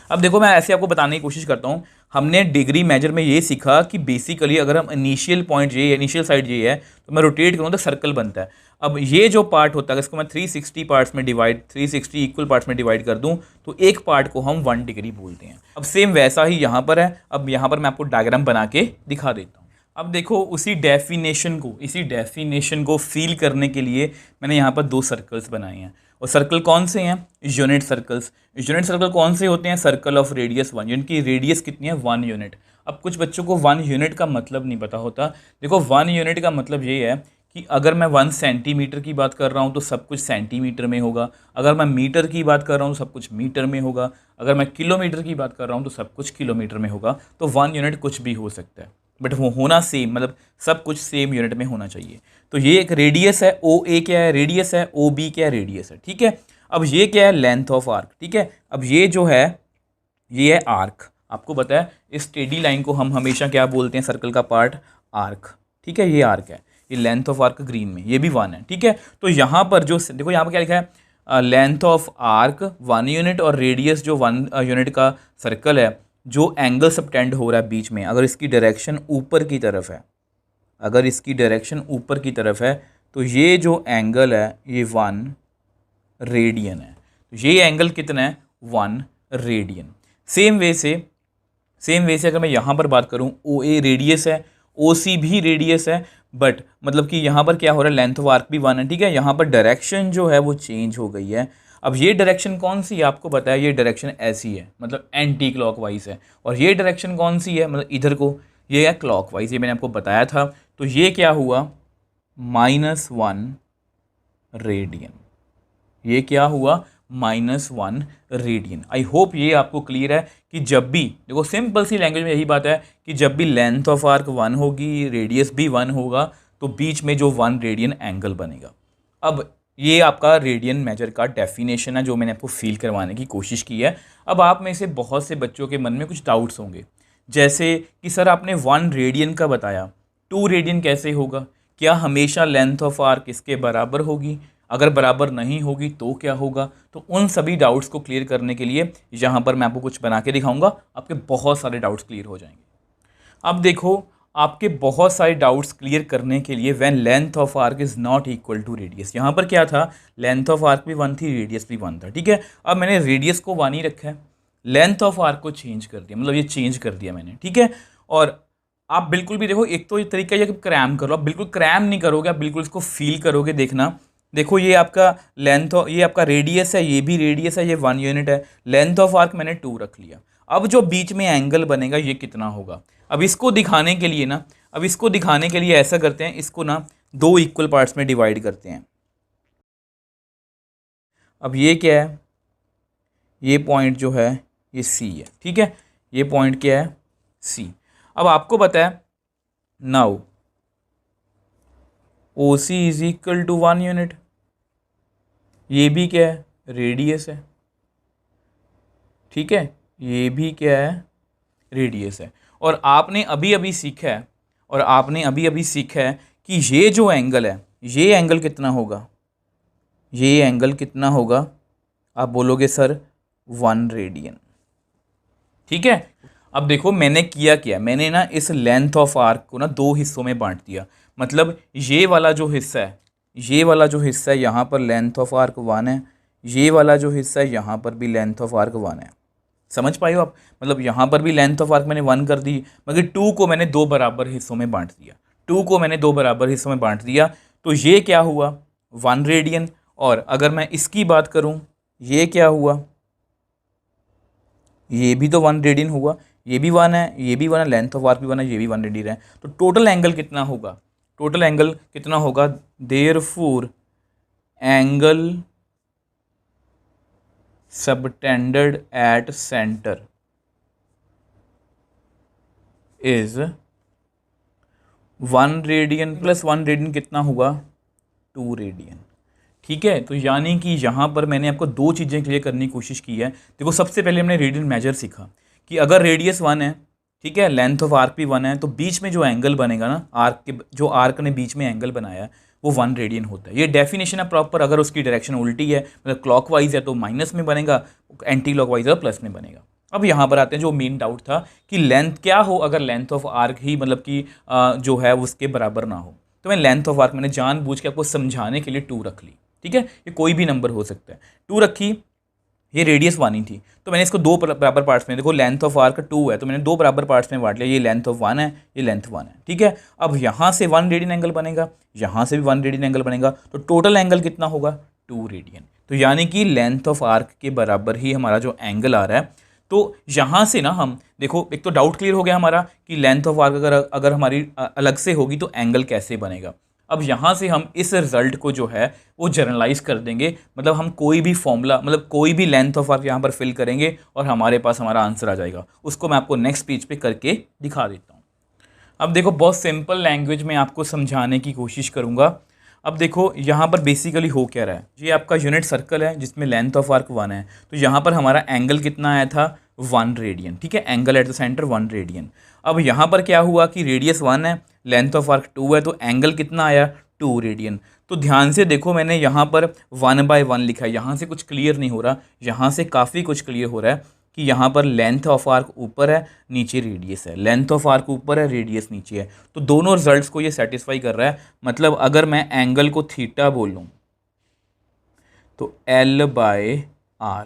अब देखो मैं ऐसे आपको बताने की कोशिश करता हूँ। हमने डिग्री मेजर में ये सीखा कि बेसिकली अगर हम इनिशियल पॉइंट ये इनिशियल साइड ये है तो मैं रोटेट करूँ तो सर्कल बनता है। अब ये जो पार्ट होता है इसको मैं 360 पार्ट्स में डिवाइड 360 इक्वल पार्ट्स में डिवाइड कर दूं तो एक पार्ट को हम 1 डिग्री बोलते हैं। अब सेम वैसा ही यहाँ पर है। अब यहाँ पर मैं आपको डायग्राम बना के दिखा देता हूँ। अब देखो इसी डेफिनेशन को फील करने के लिए मैंने यहाँ पर 2 सर्कल्स बनाए हैं। और सर्कल कौन से हैं? Unit circles. यूनिट सर्कल कौन से होते हैं? सर्कल ऑफ रेडियस 1 यूनिट की रेडियस कितनी है? 1 यूनिट। अब कुछ बच्चों को 1 यूनिट का मतलब नहीं पता होता। देखो 1 यूनिट का मतलब ये है कि अगर मैं 1 सेंटीमीटर की बात कर रहा हूँ तो सब कुछ सेंटीमीटर में होगा, अगर मैं मीटर की बात कर रहा हूँ तो सब कुछ मीटर में होगा, अगर मैं किलोमीटर की बात कर रहा हूँ तो सब कुछ किलोमीटर में होगा। तो 1 यूनिट कुछ भी हो सकता है बट वो होना सेम, मतलब सब कुछ सेम यूनिट में होना चाहिए। तो ये एक रेडियस है, ओ ए क्या है? रेडियस है। ओ बी क्या है? रेडियस है। ठीक है। अब ये क्या है? Length of arc. ठीक है। अब ये जो है ये है आर्क। आपको पता है इस टेढ़ी लाइन को हम हमेशा क्या बोलते हैं? सर्कल का पार्ट आर्क। ठीक है। ये आर्क है। ये लेंथ ऑफ आर्क ग्रीन में, ये भी 1 है। ठीक है। तो यहाँ पर जो देखो यहाँ पर क्या लिखा है? लेंथ ऑफ आर्क 1 यूनिट और रेडियस जो 1 यूनिट का सर्कल है, जो एंगल सबटेंड हो रहा है बीच में, अगर इसकी डायरेक्शन ऊपर की तरफ है, अगर इसकी डायरेक्शन ऊपर की तरफ है तो ये जो एंगल है ये 1 रेडियन है। तो ये एंगल कितना है? 1 रेडियन। सेम वे से अगर मैं यहाँ पर बात करूँ, ओ ए रेडियस है, ओ सी भी रेडियस है, बट मतलब कि यहाँ पर क्या हो रहा है? लेंथ ऑफ आर्क भी 1 है। ठीक है। यहाँ पर डायरेक्शन जो है वो चेंज हो गई है। अब ये डायरेक्शन कौन सी है? आपको पता है ये डायरेक्शन ऐसी है, मतलब एंटी क्लॉकवाइज है। और ये डायरेक्शन कौन सी है? मतलब इधर को, ये है क्लॉकवाइज। ये मैंने आपको बताया था। तो ये क्या हुआ? -1 रेडियन। ये क्या हुआ? -1 रेडियन। आई होप ये आपको क्लियर है कि जब भी देखो सिंपल सी लैंग्वेज में यही बात है कि जब भी लेंथ ऑफ आर्क 1 होगी, रेडियस भी 1 होगा, तो बीच में जो 1 रेडियन एंगल बनेगा। अब ये आपका रेडियन मेजर का डेफिनेशन है जो मैंने आपको फील करवाने की कोशिश की है। अब आप में से बहुत से बच्चों के मन में कुछ डाउट्स होंगे, जैसे कि सर आपने 1 रेडियन का बताया, 2 रेडियन कैसे होगा? क्या हमेशा लेंथ ऑफ आर्क इसके बराबर होगी? अगर बराबर नहीं होगी तो क्या होगा? तो उन सभी डाउट्स को क्लियर करने के लिए यहाँ पर मैं आपको कुछ बना के दिखाऊंगा, आपके बहुत सारे डाउट्स क्लियर हो जाएंगे। अब देखो आपके बहुत सारे डाउट्स क्लियर करने के लिए when length of arc is not equal to radius, यहाँ पर क्या था? लेंथ ऑफ आर्क भी 1 थी, रेडियस भी 1 था। ठीक है। अब मैंने रेडियस को 1 ही रखा है, लेंथ ऑफ आर्क को चेंज कर दिया, मतलब ये चेंज कर दिया मैंने। ठीक है। और आप बिल्कुल भी देखो, एक तो ये तरीका है कि क्रैम करो, आप बिल्कुल क्रैम नहीं करोगे, आप बिल्कुल इसको फील करोगे। देखना, देखो ये आपका लेंथ, ये आपका रेडियस है, ये भी रेडियस है, ये 1 यूनिट है। लेंथ ऑफ आर्क मैंने 2 रख लिया। अब जो बीच में एंगल बनेगा ये कितना होगा? अब इसको दिखाने के लिए ऐसा करते हैं, इसको ना 2 इक्वल पार्ट्स में डिवाइड करते हैं। अब ये क्या है? ये पॉइंट जो है ये सी है। ठीक है। ये पॉइंट क्या है? सी। अब आपको पता है now O C is equal to 1 unit. ये भी क्या है? रेडियस है। ठीक है। ये भी क्या है? रेडियस है। और आपने अभी अभी सीखा है कि ये जो एंगल है, ये एंगल कितना होगा? ये एंगल कितना होगा? आप बोलोगे सर 1 रेडियन। ठीक है। अब देखो मैंने किया क्या, मैंने ना इस लेंथ ऑफ आर्क को ना 2 हिस्सों में बांट दिया। मतलब ये वाला जो हिस्सा है यहाँ पर लेंथ ऑफ आर्क 1 है, ये वाला जो हिस्सा है यहाँ पर भी लेंथ ऑफ आर्क 1 है। समझ पाए हो आप? मतलब यहाँ पर भी लेंथ ऑफ आर्क मैंने 1 कर दी, मगर 2 को मैंने 2 बराबर हिस्सों में बांट दिया। तो ये क्या हुआ? 1 रेडियन। और अगर मैं इसकी बात करूँ, ये क्या हुआ? ये भी तो 1 रेडियन हुआ। ये भी 1 है, ये भी 1 है, लेंथ ऑफ आर्क भी 1 है, ये भी 1 रेडियन है। तो टोटल एंगल कितना होगा? Therefore angle subtended at centre is 1 radian plus 1 radian कितना होगा? 2 रेडियन। ठीक है। तो यानी कि यहाँ पर मैंने आपको 2 चीज़ें क्लियर करने की कोशिश की है। देखो सबसे पहले हमने रेडियन मेजर सीखा कि अगर रेडियस 1 है, ठीक है, लेंथ ऑफ आर्क भी 1 है, तो बीच में जो एंगल बनेगा ना, आर्क ने बीच में एंगल बनाया है वो 1 रेडियन होता है। ये डेफिनेशन है प्रॉपर। अगर उसकी डायरेक्शन उल्टी है, मतलब क्लॉकवाइज है, तो माइनस में बनेगा, एंटी क्लॉकवाइज है प्लस में बनेगा। अब यहाँ पर आते हैं जो मेन डाउट था कि लेंथ क्या हो अगर लेंथ ऑफ आर्क ही मतलब कि जो है उसके बराबर ना हो। तो मैं लेंथ ऑफ आर्क मैंने जानबूझ के आपको समझाने के लिए 2 रख ली, ठीक है। ये कोई भी नंबर हो सकता है, 2 रखी। ये रेडियस 1 ही थी, तो मैंने इसको 2 बराबर पार्ट्स में, देखो लेंथ ऑफ आर्क 2 है तो मैंने 2 बराबर पार्ट्स में बांट लिया। ये लेंथ ऑफ 1 है, ये लेंथ 1 है, ठीक है। अब यहाँ से 1 रेडियन एंगल बनेगा, यहाँ से भी 1 रेडियन एंगल बनेगा, तो टोटल एंगल कितना होगा 2 रेडियन। तो यानी कि लेंथ ऑफ आर्क के बराबर ही हमारा जो एंगल आ रहा है। तो यहाँ से ना हम देखो, एक तो डाउट क्लियर हो गया हमारा कि लेंथ ऑफ आर्क अगर हमारी अलग से होगी तो एंगल कैसे बनेगा। अब यहाँ से हम इस रिजल्ट को जो है वो जनरलाइज कर देंगे, मतलब हम कोई भी फॉर्मूला मतलब कोई भी लेंथ ऑफ आर्क यहाँ पर फिल करेंगे और हमारे पास हमारा आंसर आ जाएगा। उसको मैं आपको नेक्स्ट पेज पे करके दिखा देता हूँ। अब देखो बहुत सिंपल लैंग्वेज में आपको समझाने की कोशिश करूँगा। अब देखो यहाँ पर बेसिकली हो क्या रहा है, ये आपका यूनिट सर्कल है जिसमें लेंथ ऑफ आर्क 1 है। तो यहाँ पर हमारा एंगल कितना आया था 1 रेडियन, ठीक है। Angle eight the centre 1 radian. अब यहाँ पर क्या हुआ कि रेडियस 1 है, लेंथ ऑफ आर्क 2 है, तो एंगल कितना आया 2 रेडियन। तो ध्यान से देखो मैंने यहाँ पर 1/1 लिखा है, यहाँ से कुछ क्लियर नहीं हो रहा, यहाँ से काफ़ी कुछ क्लियर हो रहा है कि यहाँ पर लेंथ ऑफ आर्क ऊपर है, नीचे रेडियस है। लेंथ ऑफ आर्क ऊपर है, रेडियस नीचे है, तो दोनों रिजल्ट्स को ये सेटिस्फाई कर रहा है। मतलब अगर मैं एंगल को थीटा बोलूँ तो L/R,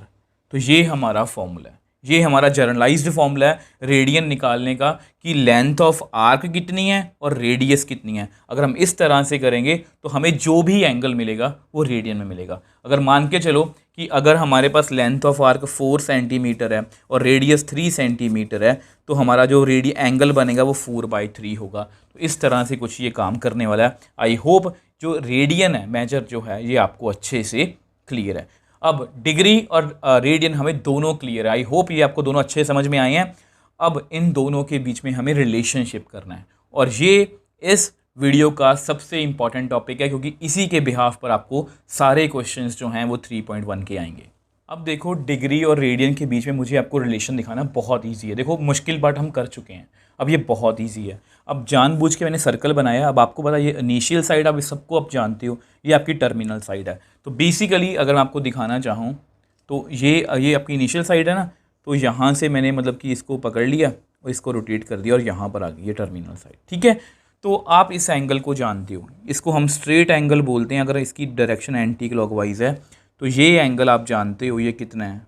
तो ये हमारा फॉर्मूला है, ये हमारा जनरलाइज्ड फॉर्मूला है रेडियन निकालने का कि लेंथ ऑफ आर्क कितनी है और रेडियस कितनी है। अगर हम इस तरह से करेंगे तो हमें जो भी एंगल मिलेगा वो रेडियन में मिलेगा। अगर मान के चलो कि अगर हमारे पास लेंथ ऑफ आर्क 4 सेंटीमीटर है और रेडियस 3 सेंटीमीटर है, तो हमारा जो एंगल बनेगा वो 4/3 होगा। तो इस तरह से कुछ ये काम करने वाला है। आई होप जो रेडियन है मेजर जो है ये आपको अच्छे से क्लियर है। अब डिग्री और रेडियन हमें दोनों क्लियर है। आई होप ये आपको दोनों अच्छे समझ में आए हैं। अब इन दोनों के बीच में हमें रिलेशनशिप करना है, और ये इस वीडियो का सबसे इंपॉर्टेंट टॉपिक है क्योंकि इसी के बिहाफ पर आपको सारे क्वेश्चंस जो हैं वो 3.1 के आएंगे। अब देखो डिग्री और रेडियन के बीच में मुझे आपको रिलेशन दिखाना बहुत ईजी है। देखो मुश्किल पार्ट हम कर चुके हैं, अब ये बहुत ईजी है। अब जानबूझ के मैंने सर्कल बनाया। अब आपको पता है ये इनिशियल साइड, आप इस सबको आप जानते हो, ये आपकी टर्मिनल साइड है। तो बेसिकली अगर मैं आपको दिखाना चाहूँ तो ये आपकी इनिशियल साइड है ना, तो यहाँ से मैंने मतलब कि इसको पकड़ लिया और इसको रोटेट कर दिया और यहाँ पर आ गई ये टर्मिनल साइड, ठीक है। तो आप इस एंगल को जानते हो, इसको हम स्ट्रेट एंगल बोलते हैं। अगर इसकी डायरेक्शन एंटी क्लॉकवाइज है तो ये एंगल आप जानते हो ये कितना है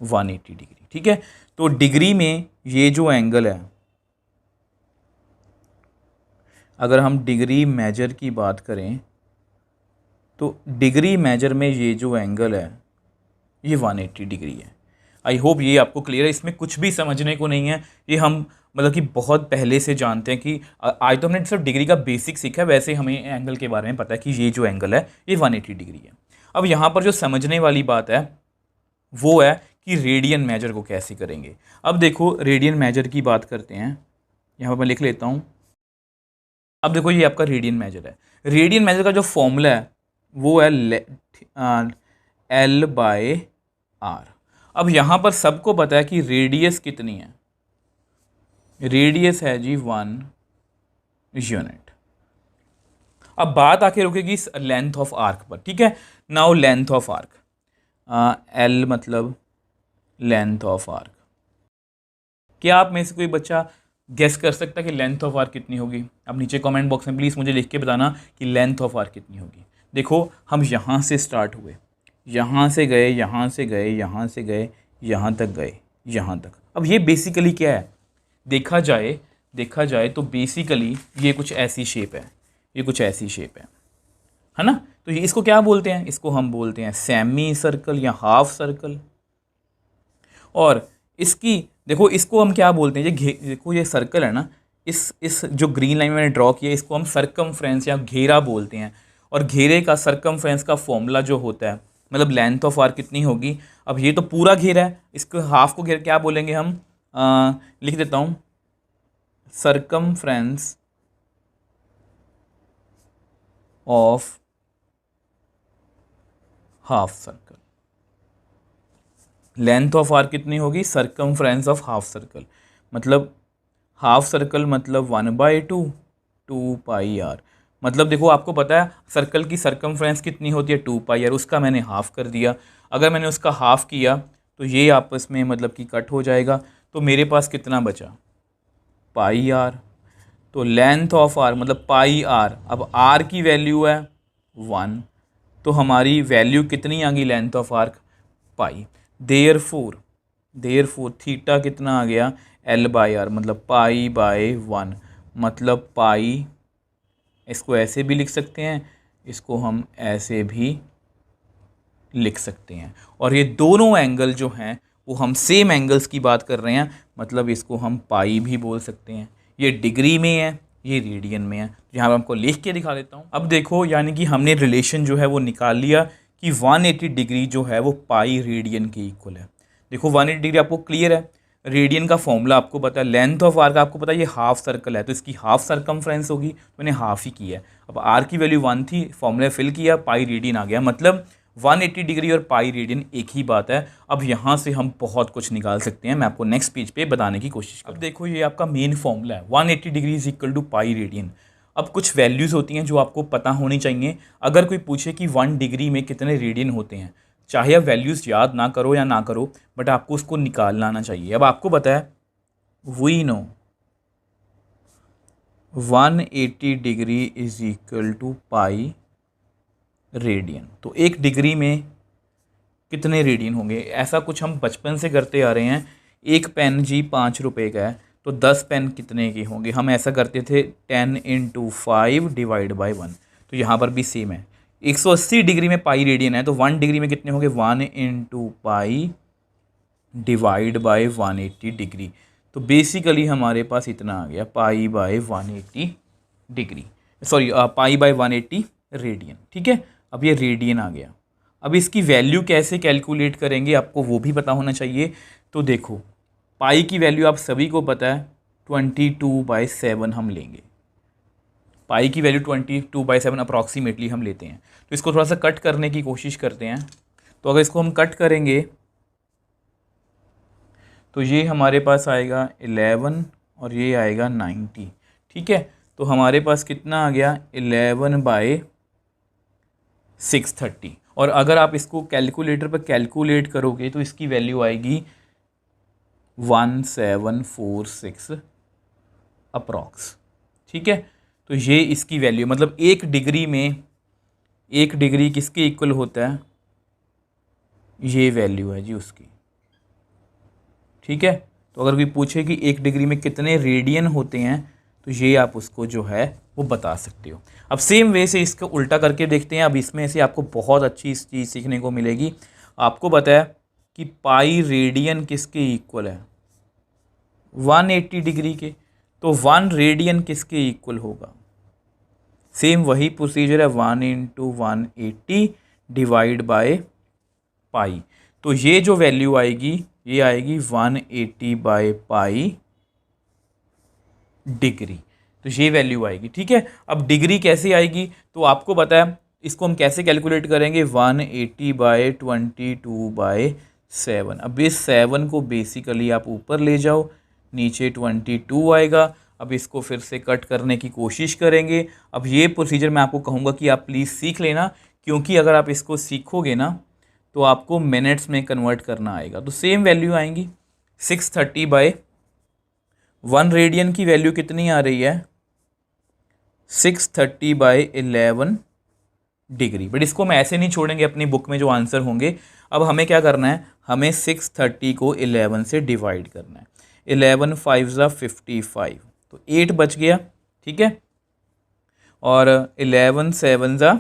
180 डिग्री, ठीक है। तो डिग्री में ये जो एंगल है, अगर हम डिग्री मेजर की बात करें तो डिग्री मेजर में ये जो एंगल है ये 180 डिग्री है। आई होप ये आपको क्लियर है, इसमें कुछ भी समझने को नहीं है। ये हम मतलब कि बहुत पहले से जानते हैं कि आज तो हमने सिर्फ डिग्री का बेसिक सीखा है, वैसे हमें एंगल के बारे में पता है कि ये जो एंगल है ये 180 डिग्री है। अब यहाँ पर जो समझने वाली बात है वो है कि रेडियन मेजर को कैसे करेंगे। अब देखो रेडियन मेजर की बात करते हैं, यहाँ पर मैं लिख लेता हूँ। अब देखो ये आपका रेडियन मेजर है। रेडियन मेजर का जो फॉर्मूला है वो है L/R। अब यहाँ पर सबको पता है कि रेडियस कितनी है, रेडियस है जी 1 यूनिट। अब बात आके रुकेगी लेंथ ऑफ आर्क पर, ठीक है। Now length of arc, L मतलब लेंथ ऑफ आर्क। क्या आप में से कोई बच्चा गेस कर सकता है कि लेंथ ऑफ आर्क कितनी होगी? अब नीचे कमेंट बॉक्स में प्लीज़ मुझे लिख के बताना कि लेंथ ऑफ आर्क कितनी होगी। देखो हम यहाँ से स्टार्ट हुए, यहाँ से गए, यहाँ से गए, यहाँ से गए, यहाँ तक गए, यहाँ तक। अब ये बेसिकली क्या है, देखा जाए तो बेसिकली ये कुछ ऐसी शेप है, ये कुछ ऐसी शेप है ना। तो ये इसको क्या बोलते हैं, इसको हम बोलते हैं सेमी सर्कल या हाफ सर्कल। और इसकी देखो इसको हम क्या बोलते हैं, ये देखो ये सर्कल है ना, इस जो ग्रीन लाइन मैंने ड्रॉ किया इसको हम सरकमफ्रेंस या घेरा बोलते हैं। और घेरे का सरकमफ्रेंस का फॉर्मूला जो होता है मतलब लेंथ ऑफ आर्क कितनी होगी। अब ये तो पूरा घेरा है, इसको हाफ को घेर क्या बोलेंगे हम, लिख देता हूँ circumference of half circle. Length of arc कितनी होगी, सरकमफ्रेंस ऑफ हाफ सर्कल, मतलब हाफ सर्कल मतलब 1/2 2πr। मतलब देखो आपको पता है सर्कल की सरकमफ्रेंस कितनी होती है 2πr, उसका मैंने हाफ कर दिया। अगर मैंने उसका हाफ किया तो ये आपस में मतलब कि कट हो जाएगा। तो मेरे पास कितना बचा, पाई आर। तो लेंथ ऑफ आर मतलब पाई आर, अब आर की वैल्यू है 1, तो हमारी वैल्यू कितनी आ गई length of arc, pi. Therefore theta कितना आ गया, एल बाई आर मतलब पाई बाय 1, मतलब पाई। इसको ऐसे भी लिख सकते हैं, इसको हम ऐसे भी लिख सकते हैं। और ये दोनों एंगल जो हैं वो हम सेम एंगल्स की बात कर रहे हैं, मतलब इसको हम पाई भी बोल सकते हैं। ये डिग्री में है, ये रेडियन में है। यहाँ पर आपको लिख के दिखा देता हूँ। अब देखो, यानी कि हमने रिलेशन जो है वो निकाल लिया कि 180 डिग्री जो है वो पाई रेडियन के इक्वल है। देखो 180 डिग्री आपको क्लियर है, रेडियन का फॉर्मूला आपको पता है, लेंथ ऑफ आर्क आपको पता है, ये हाफ सर्कल है तो इसकी हाफ सरकमफ्रेंस होगी, तो मैंने हाफ ही किया है। अब आर की वैल्यू 1 थी, फॉर्मूला फिल किया, पाई रेडियन आ गया, मतलब 180 डिग्री और पाई रेडियन एक ही बात है। अब यहाँ से हम बहुत कुछ निकाल सकते हैं, मैं आपको नेक्स्ट पेज पे बताने की कोशिश करूँ। अब देखो ये आपका मेन फॉर्मूला है, 180 degree is equal to pi radian. अब कुछ वैल्यूज़ होती हैं जो आपको पता होनी चाहिए। अगर कोई पूछे कि 1 डिग्री में कितने रेडियन होते हैं, चाहे आप वैल्यूज़ याद ना करो या ना करो, बट आपको उसको निकालना आना चाहिए। अब आपको पता है, we know 180 degree is equal to pi radian. तो एक डिग्री में कितने रेडियन होंगे, ऐसा कुछ हम बचपन से करते आ रहे हैं। एक पेन जी 5 रुपये का है, तो 10 पेन कितने के होंगे, हम ऐसा करते थे 10 × 5 डिवाइड बाई 1। तो यहाँ पर भी सेम है, 180 डिग्री में पाई रेडियन है, तो 1 डिग्री में कितने होंगे, 1 × पाई डिवाइड बाई 180 डिग्री। तो बेसिकली हमारे पास इतना आ गया, pi by 180 degree, sorry pi by 180 radian. ठीक है, अब ये रेडियन आ गया। अब इसकी वैल्यू कैसे कैलकुलेट करेंगे आपको वो भी पता होना चाहिए। तो देखो पाई की वैल्यू आप सभी को पता है, 22/7 हम लेंगे। पाई की वैल्यू 22/7 अप्रॉक्सीमेटली हम लेते हैं। तो इसको थोड़ा सा कट करने की कोशिश करते हैं। तो अगर इसको हम कट करेंगे तो ये हमारे पास आएगा 11 और ये आएगा 90। ठीक है, तो हमारे पास कितना आ गया, 11/630। और अगर आप इसको कैलकुलेटर पर कैलकुलेट करोगे तो इसकी वैल्यू आएगी 1746 अप्रॉक्स। ठीक है, तो ये इसकी वैल्यू, मतलब एक डिग्री किसके इक्वल होता है, ये वैल्यू है जी उसकी। ठीक है, तो अगर कोई पूछे कि एक डिग्री में कितने रेडियन होते हैं, तो ये आप उसको जो है वो बता सकते हो। अब सेम वे से इसको उल्टा करके देखते हैं। अब इसमें से आपको बहुत अच्छी चीज़ सीखने को मिलेगी। आपको पता है कि पाई रेडियन किसके इक्वल है, 180 डिग्री के, तो 1 रेडियन किसके इक्वल होगा, सेम वही प्रोसीजर है, 1 × 180 डिवाइड बाय पाई। तो ये जो वैल्यू आएगी ये आएगी 180/पाई डिग्री, तो ये वैल्यू आएगी। ठीक है, अब डिग्री कैसे आएगी, तो आपको पता है इसको हम कैसे कैलकुलेट करेंगे, 180/22/7। अब इस 7 को बेसिकली आप ऊपर ले जाओ, नीचे 22 आएगा। अब इसको फिर से कट करने की कोशिश करेंगे। अब ये प्रोसीजर मैं आपको कहूँगा कि आप प्लीज़ सीख लेना, क्योंकि अगर आप इसको सीखोगे ना तो आपको मिनट्स में कन्वर्ट करना आएगा। तो सेम वैल्यू आएंगी 630/1 रेडियन की वैल्यू कितनी आ रही है, 630/11 डिग्री। बट इसको हम ऐसे नहीं छोड़ेंगे अपनी बुक में जो आंसर होंगे। अब हमें क्या करना है, हमें 630 को 11 से डिवाइड करना है। 11 5 × 55, तो 8 बच गया। ठीक है, और 11 7 ×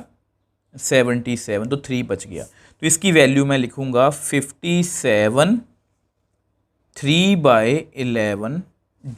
77, तो 3 बच गया। तो इसकी वैल्यू मैं लिखूंगा 57 3/11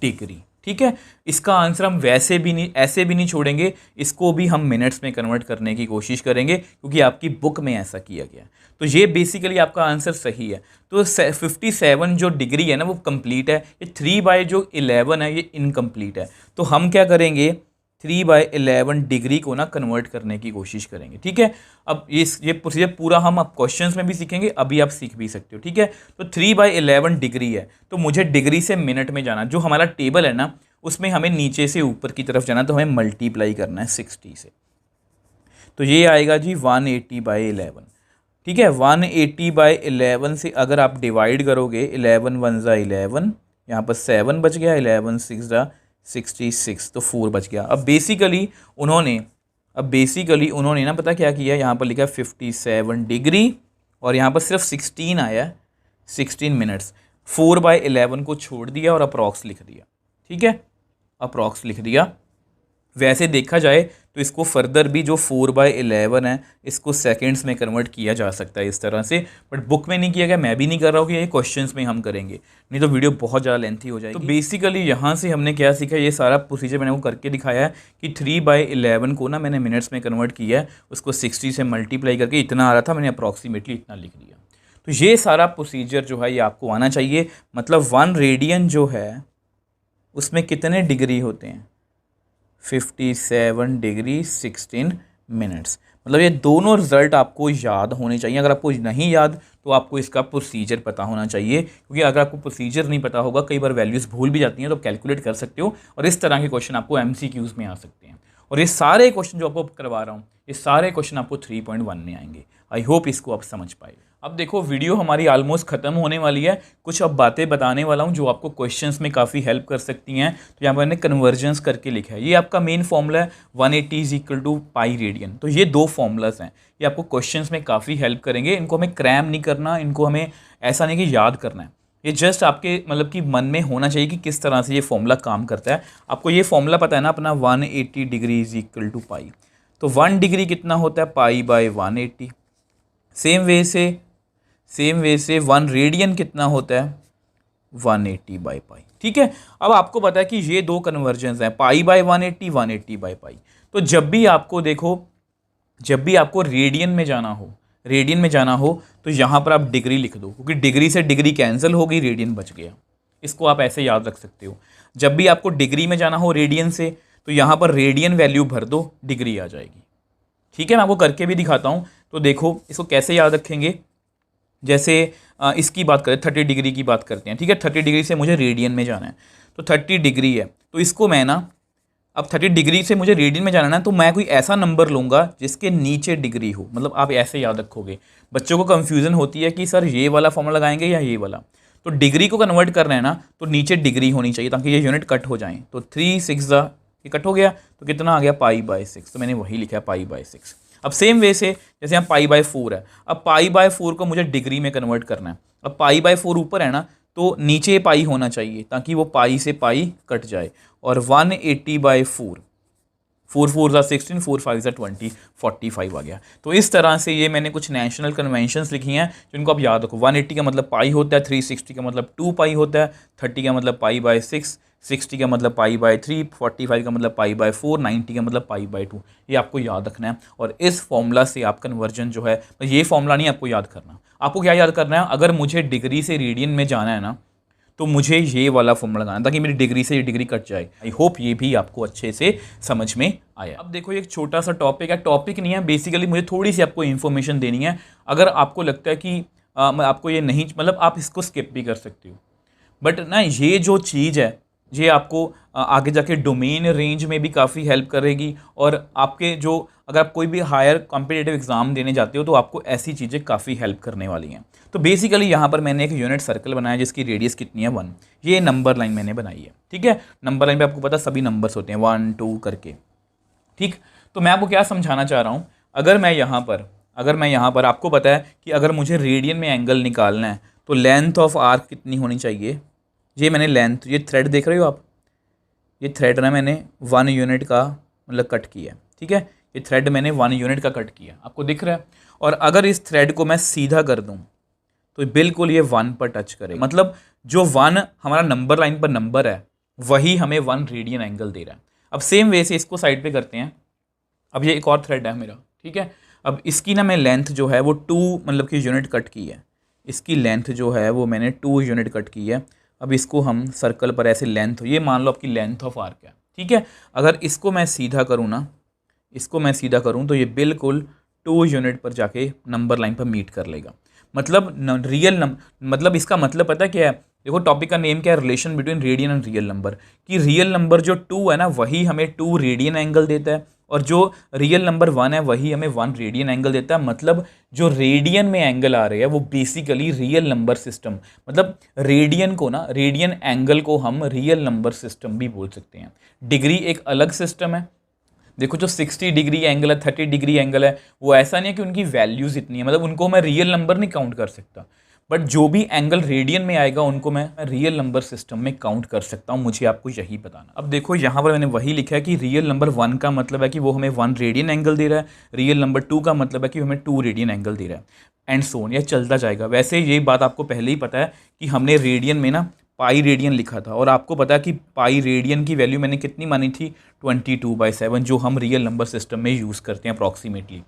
डिग्री। ठीक है, इसका आंसर हम वैसे भी नहीं, ऐसे भी नहीं छोड़ेंगे, इसको भी हम मिनट्स में कन्वर्ट करने की कोशिश करेंगे, क्योंकि आपकी बुक में ऐसा किया गया। तो ये बेसिकली आपका आंसर सही है। तो 57 जो डिग्री है ना वो कंप्लीट है, ये 3/11 है ये इनकम्प्लीट है। तो हम क्या करेंगे, 3/11 डिग्री को ना कन्वर्ट करने की कोशिश करेंगे। ठीक है, अब ये प्रोसीजर पूरा हम अब क्वेश्चंस में भी सीखेंगे, अभी आप सीख भी सकते हो। ठीक है, तो 3/11 डिग्री है, तो मुझे डिग्री से मिनट में जाना, जो हमारा टेबल है ना उसमें हमें नीचे से ऊपर की तरफ जाना, तो हमें मल्टीप्लाई करना है 60 से। तो ये आएगा जी 180/11। ठीक है। 180/11 से अगर आप डिवाइड करोगे, 11 1 ज़ा 11, यहाँ पर 7 बच गया, 11 6 ज़ा 66, तो 4 बच गया। अब बेसिकली उन्होंने ना पता क्या किया, यहाँ पर लिखा 57 डिग्री और यहाँ पर सिर्फ 16 आया है, 16 मिनट्स। 4/11 को छोड़ दिया और अप्रॉक्स लिख दिया। ठीक है, अप्रॉक्स लिख दिया। वैसे देखा जाए तो इसको फर्दर भी जो 4/11 है इसको सेकंड्स में कन्वर्ट किया जा सकता है इस तरह से, बट बुक में नहीं किया गया, मैं भी नहीं कर रहा हूँ कि ये क्वेश्चंस में हम करेंगे, नहीं तो वीडियो बहुत ज़्यादा लेंथी हो जाएगी। तो बेसिकली यहाँ से हमने क्या सीखा, ये सारा प्रोसीजर मैंने वो करके दिखाया है कि 3/11 को ना मैंने मिनट्स में कन्वर्ट किया है, उसको 60 से मल्टीप्लाई करके इतना आ रहा था, मैंने अप्रॉक्सीमेटली इतना लिख दिया। तो ये सारा प्रोसीजर जो है ये आपको आना चाहिए। मतलब 1 रेडियन जो है उसमें कितने डिग्री होते हैं, 57 डिग्री 16 मिनट्स। मतलब ये दोनों रिजल्ट आपको याद होने चाहिए। अगर आपको नहीं याद तो आपको इसका प्रोसीजर पता होना चाहिए, क्योंकि अगर आपको प्रोसीजर नहीं पता होगा, कई बार वैल्यूज़ भूल भी जाती हैं, तो कैलकुलेट कर सकते हो और इस तरह के क्वेश्चन आपको MCQs में आ सकते हैं। और ये सारे क्वेश्चन जो आपको करवा रहा हूँ, ये सारे क्वेश्चन आपको 3.1 में आएंगे। आई होप इसको आप समझ पाए। अब देखो वीडियो हमारी ऑलमोस्ट ख़त्म होने वाली है, कुछ अब बातें बताने वाला हूँ जो आपको क्वेश्चंस में काफ़ी हेल्प कर सकती हैं। तो यहाँ पर मैंने कन्वर्जेंस करके लिखा है, ये आपका मेन फॉर्मूला है 180 = पाई रेडियन। तो ये 2 फॉर्मूलाज हैं, ये आपको क्वेश्चंस में काफ़ी हेल्प करेंगे। इनको हमें क्रैम नहीं करना, इनको हमें ऐसा नहीं कि याद करना है, ये जस्ट आपके मतलब कि मन में होना चाहिए कि किस तरह से ये फॉर्मूला काम करता है। आपको ये फॉर्मूला पता है ना अपना, 180 डिग्री = पाई। तो 1 डिग्री कितना होता है, पाई/180। सेम वे से 1 रेडियन कितना होता है, 180/पाई। ठीक है, अब आपको पता है कि ये 2 कन्वर्जेंस हैं, पाई/180, 180/पाई। तो जब भी आपको देखो, जब भी आपको रेडियन में जाना हो तो यहाँ पर आप डिग्री लिख दो, क्योंकि डिग्री से डिग्री कैंसिल हो गई, रेडियन बच गया। इसको आप ऐसे याद रख सकते हो। जब भी आपको डिग्री में जाना हो रेडियन से, तो यहाँ पर रेडियन वैल्यू भर दो, डिग्री आ जाएगी। ठीक है, मैं आपको करके भी दिखाता हूँ। तो देखो इसको कैसे याद रखेंगे। जैसे इसकी बात करें, 30 डिग्री की बात करते हैं। ठीक है, 30 डिग्री से मुझे रेडियन में जाना है, तो 30 डिग्री है, तो इसको मैं ना, अब 30 डिग्री से मुझे रेडियन में जाना है, तो मैं कोई ऐसा नंबर लूँगा जिसके नीचे डिग्री हो। मतलब आप ऐसे याद रखोगे। बच्चों को कन्फ्यूज़न होती है कि सर ये वाला फॉर्मूला लगाएंगे या ये वाला। तो डिग्री को कन्वर्ट करना है ना, तो नीचे डिग्री होनी चाहिए ताकि ये यूनिट कट हो जाएँ। तो 3 6 ये कट हो गया, तो कितना आ गया, पाई/6। तो मैंने वही लिखा है, पाई/6। अब सेम वे से जैसे यहाँ पाई/4 है, अब पाई/4 को मुझे डिग्री में कन्वर्ट करना है। अब पाई/4 ऊपर है ना, तो नीचे पाई होना चाहिए ताकि वो पाई से पाई कट जाए। और 180/4, 4 4 ज़ा 16, 4 5 ज़ा 20, 45 आ गया। तो इस तरह से ये मैंने कुछ नेशनल कन्वेंशंस लिखी हैं जिनको आप याद रखो। 180 का मतलब पाई होता है, 360 का मतलब 2 पाई होता है, 30 का मतलब पाई/6, 60 का मतलब पाई/3, 45 का मतलब पाई/4, 90 का मतलब पाई/2। ये आपको याद रखना है। और इस फॉर्मूला से आप कन्वर्जन जो है, ये फॉर्मूला नहीं आपको याद करना। आपको क्या याद करना है, अगर मुझे डिग्री से रेडियन में जाना है ना, तो मुझे ये वाला फॉर्मूला लगाना ताकि मेरी डिग्री से ये डिग्री कट जाए। आई होप ये भी आपको अच्छे से समझ में आया। अब देखो, ये एक छोटा सा टॉपिक है, टॉपिक नहीं है, बेसिकली मुझे थोड़ी सी आपको इन्फॉर्मेशन देनी है। अगर आपको लगता है कि आपको ये नहीं, मतलब आप इसको स्किप भी कर सकते हो, बट ना ये जो चीज़ है ये आपको आगे जाके डोमेन रेंज में भी काफ़ी हेल्प करेगी। और आपके जो, अगर आप कोई भी हायर कॉम्पिटिटिव एग्जाम देने जाते हो तो आपको ऐसी चीज़ें काफ़ी हेल्प करने वाली हैं। तो बेसिकली यहाँ पर मैंने एक यूनिट सर्कल बनाया जिसकी रेडियस कितनी है, 1। ये नंबर लाइन मैंने बनाई है। ठीक है, नंबर लाइन पे आपको पता सभी नंबर्स होते हैं 1 2 करके। ठीक, तो मैं आपको क्या समझाना चाह रहा हूँ, अगर मैं यहाँ पर आपको पता है कि अगर मुझे रेडियन में एंगल निकालना है तो लेंथ ऑफ आर्क कितनी होनी चाहिए। ये मैंने लेंथ, ये थ्रेड देख रहे हो आप, ये थ्रेड ना मैंने 1 यूनिट का मतलब कट किया। ठीक है, ये थ्रेड मैंने 1 यूनिट का कट किया, आपको दिख रहा है। और अगर इस थ्रेड को मैं सीधा कर दूं तो बिल्कुल ये 1 पर टच करेगा। मतलब जो 1 हमारा नंबर लाइन पर नंबर है, वही हमें 1 रेडियन एंगल दे रहा है। अब सेम वे से इसको साइड पे करते हैं। अब ये एक और थ्रेड है मेरा। ठीक है, अब इसकी ना मैं लेंथ जो है वो 2 मतलब कि यूनिट कट की है। इसकी लेंथ जो है वो मैंने 2 यूनिट कट की है। अब इसको हम सर्कल पर ऐसे लेंथ, ये मान लो आपकी लेंथ ऑफ आर्क है। ठीक है, अगर इसको मैं सीधा करूँ ना, इसको मैं सीधा करूँ तो ये बिल्कुल 2 यूनिट पर जाके नंबर लाइन पर मीट कर लेगा। मतलब मतलब इसका मतलब पता क्या है, देखो टॉपिक का नेम क्या है, relation between radian and real number. कि रियल नंबर जो 2 है ना, वही हमें 2 रेडियन एंगल देता है, और जो रियल नंबर 1 है वही हमें 1 रेडियन एंगल देता है। मतलब जो रेडियन में एंगल आ रहे हैं वो बेसिकली रियल नंबर सिस्टम, मतलब रेडियन को ना, रेडियन एंगल को हम रियल नंबर सिस्टम भी बोल सकते हैं। डिग्री एक अलग सिस्टम है। देखो जो 60 डिग्री एंगल है, 30 डिग्री एंगल है, वो ऐसा नहीं है कि उनकी वैल्यूज इतनी है, मतलब उनको मैं रियल नंबर नहीं काउंट कर सकता, बट जो भी एंगल रेडियन में आएगा उनको मैं रियल नंबर सिस्टम में काउंट कर सकता हूँ। मुझे आपको यही बताना। अब देखो यहाँ पर मैंने वही लिखा है कि रियल नंबर 1 का मतलब है कि वो हमें 1 रेडियन एंगल दे रहा है, रियल नंबर 2 का मतलब है कि हमें 2 रेडियन एंगल दे रहा है, एंड सो ऑन, यह चलता जाएगा। वैसे ये बात आपको पहले ही पता है कि हमने रेडियन में ना पाई रेडियन लिखा था, और आपको पता है कि पाई रेडियन की वैल्यू मैंने कितनी मानी थी, 22/7, जो हम रियल नंबर सिस्टम में यूज़ करते हैं अप्रॉक्सीमेटली।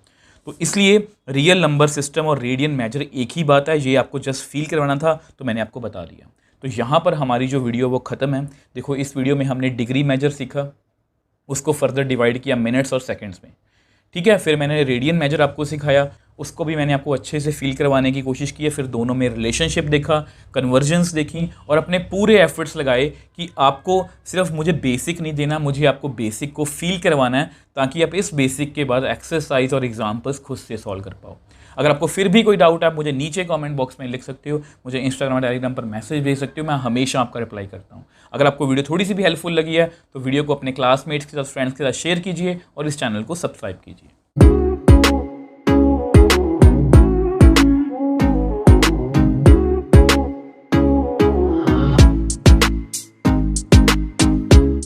तो इसलिए रियल नंबर सिस्टम और रेडियन मेजर एक ही बात है, ये आपको जस्ट फील करवाना था तो मैंने आपको बता दिया। तो यहाँ पर हमारी जो वीडियो वो ख़त्म है। देखो इस वीडियो में हमने डिग्री मेजर सीखा, उसको फर्दर डिवाइड किया मिनट्स और सेकंड्स में, ठीक है। फिर मैंने रेडियन मेजर आपको सिखाया, उसको भी मैंने आपको अच्छे से फील करवाने की कोशिश की है। फिर दोनों में रिलेशनशिप देखा, कन्वर्जेंस देखी, और अपने पूरे एफर्ट्स लगाए कि आपको सिर्फ मुझे बेसिक नहीं देना, मुझे आपको बेसिक को फील करवाना है, ताकि आप इस बेसिक के बाद एक्सरसाइज और एग्जाम्पल्स खुद से सॉल्व कर पाओ। अगर आपको फिर भी कोई डाउट है, आप मुझे नीचे कमेंट बॉक्स में लिख सकते हो, मुझे इंस्टाग्राम टेलीग्राम पर मैसेज भेज सकते हो, मैं हमेशा आपका रिप्लाई करता हूँ। अगर आपको वीडियो थोड़ी सी भी हेल्पफुल लगी है तो वीडियो को अपने क्लासमेट्स के साथ, फ्रेंड्स के साथ शेयर कीजिए और इस चैनल को सब्सक्राइब कीजिए।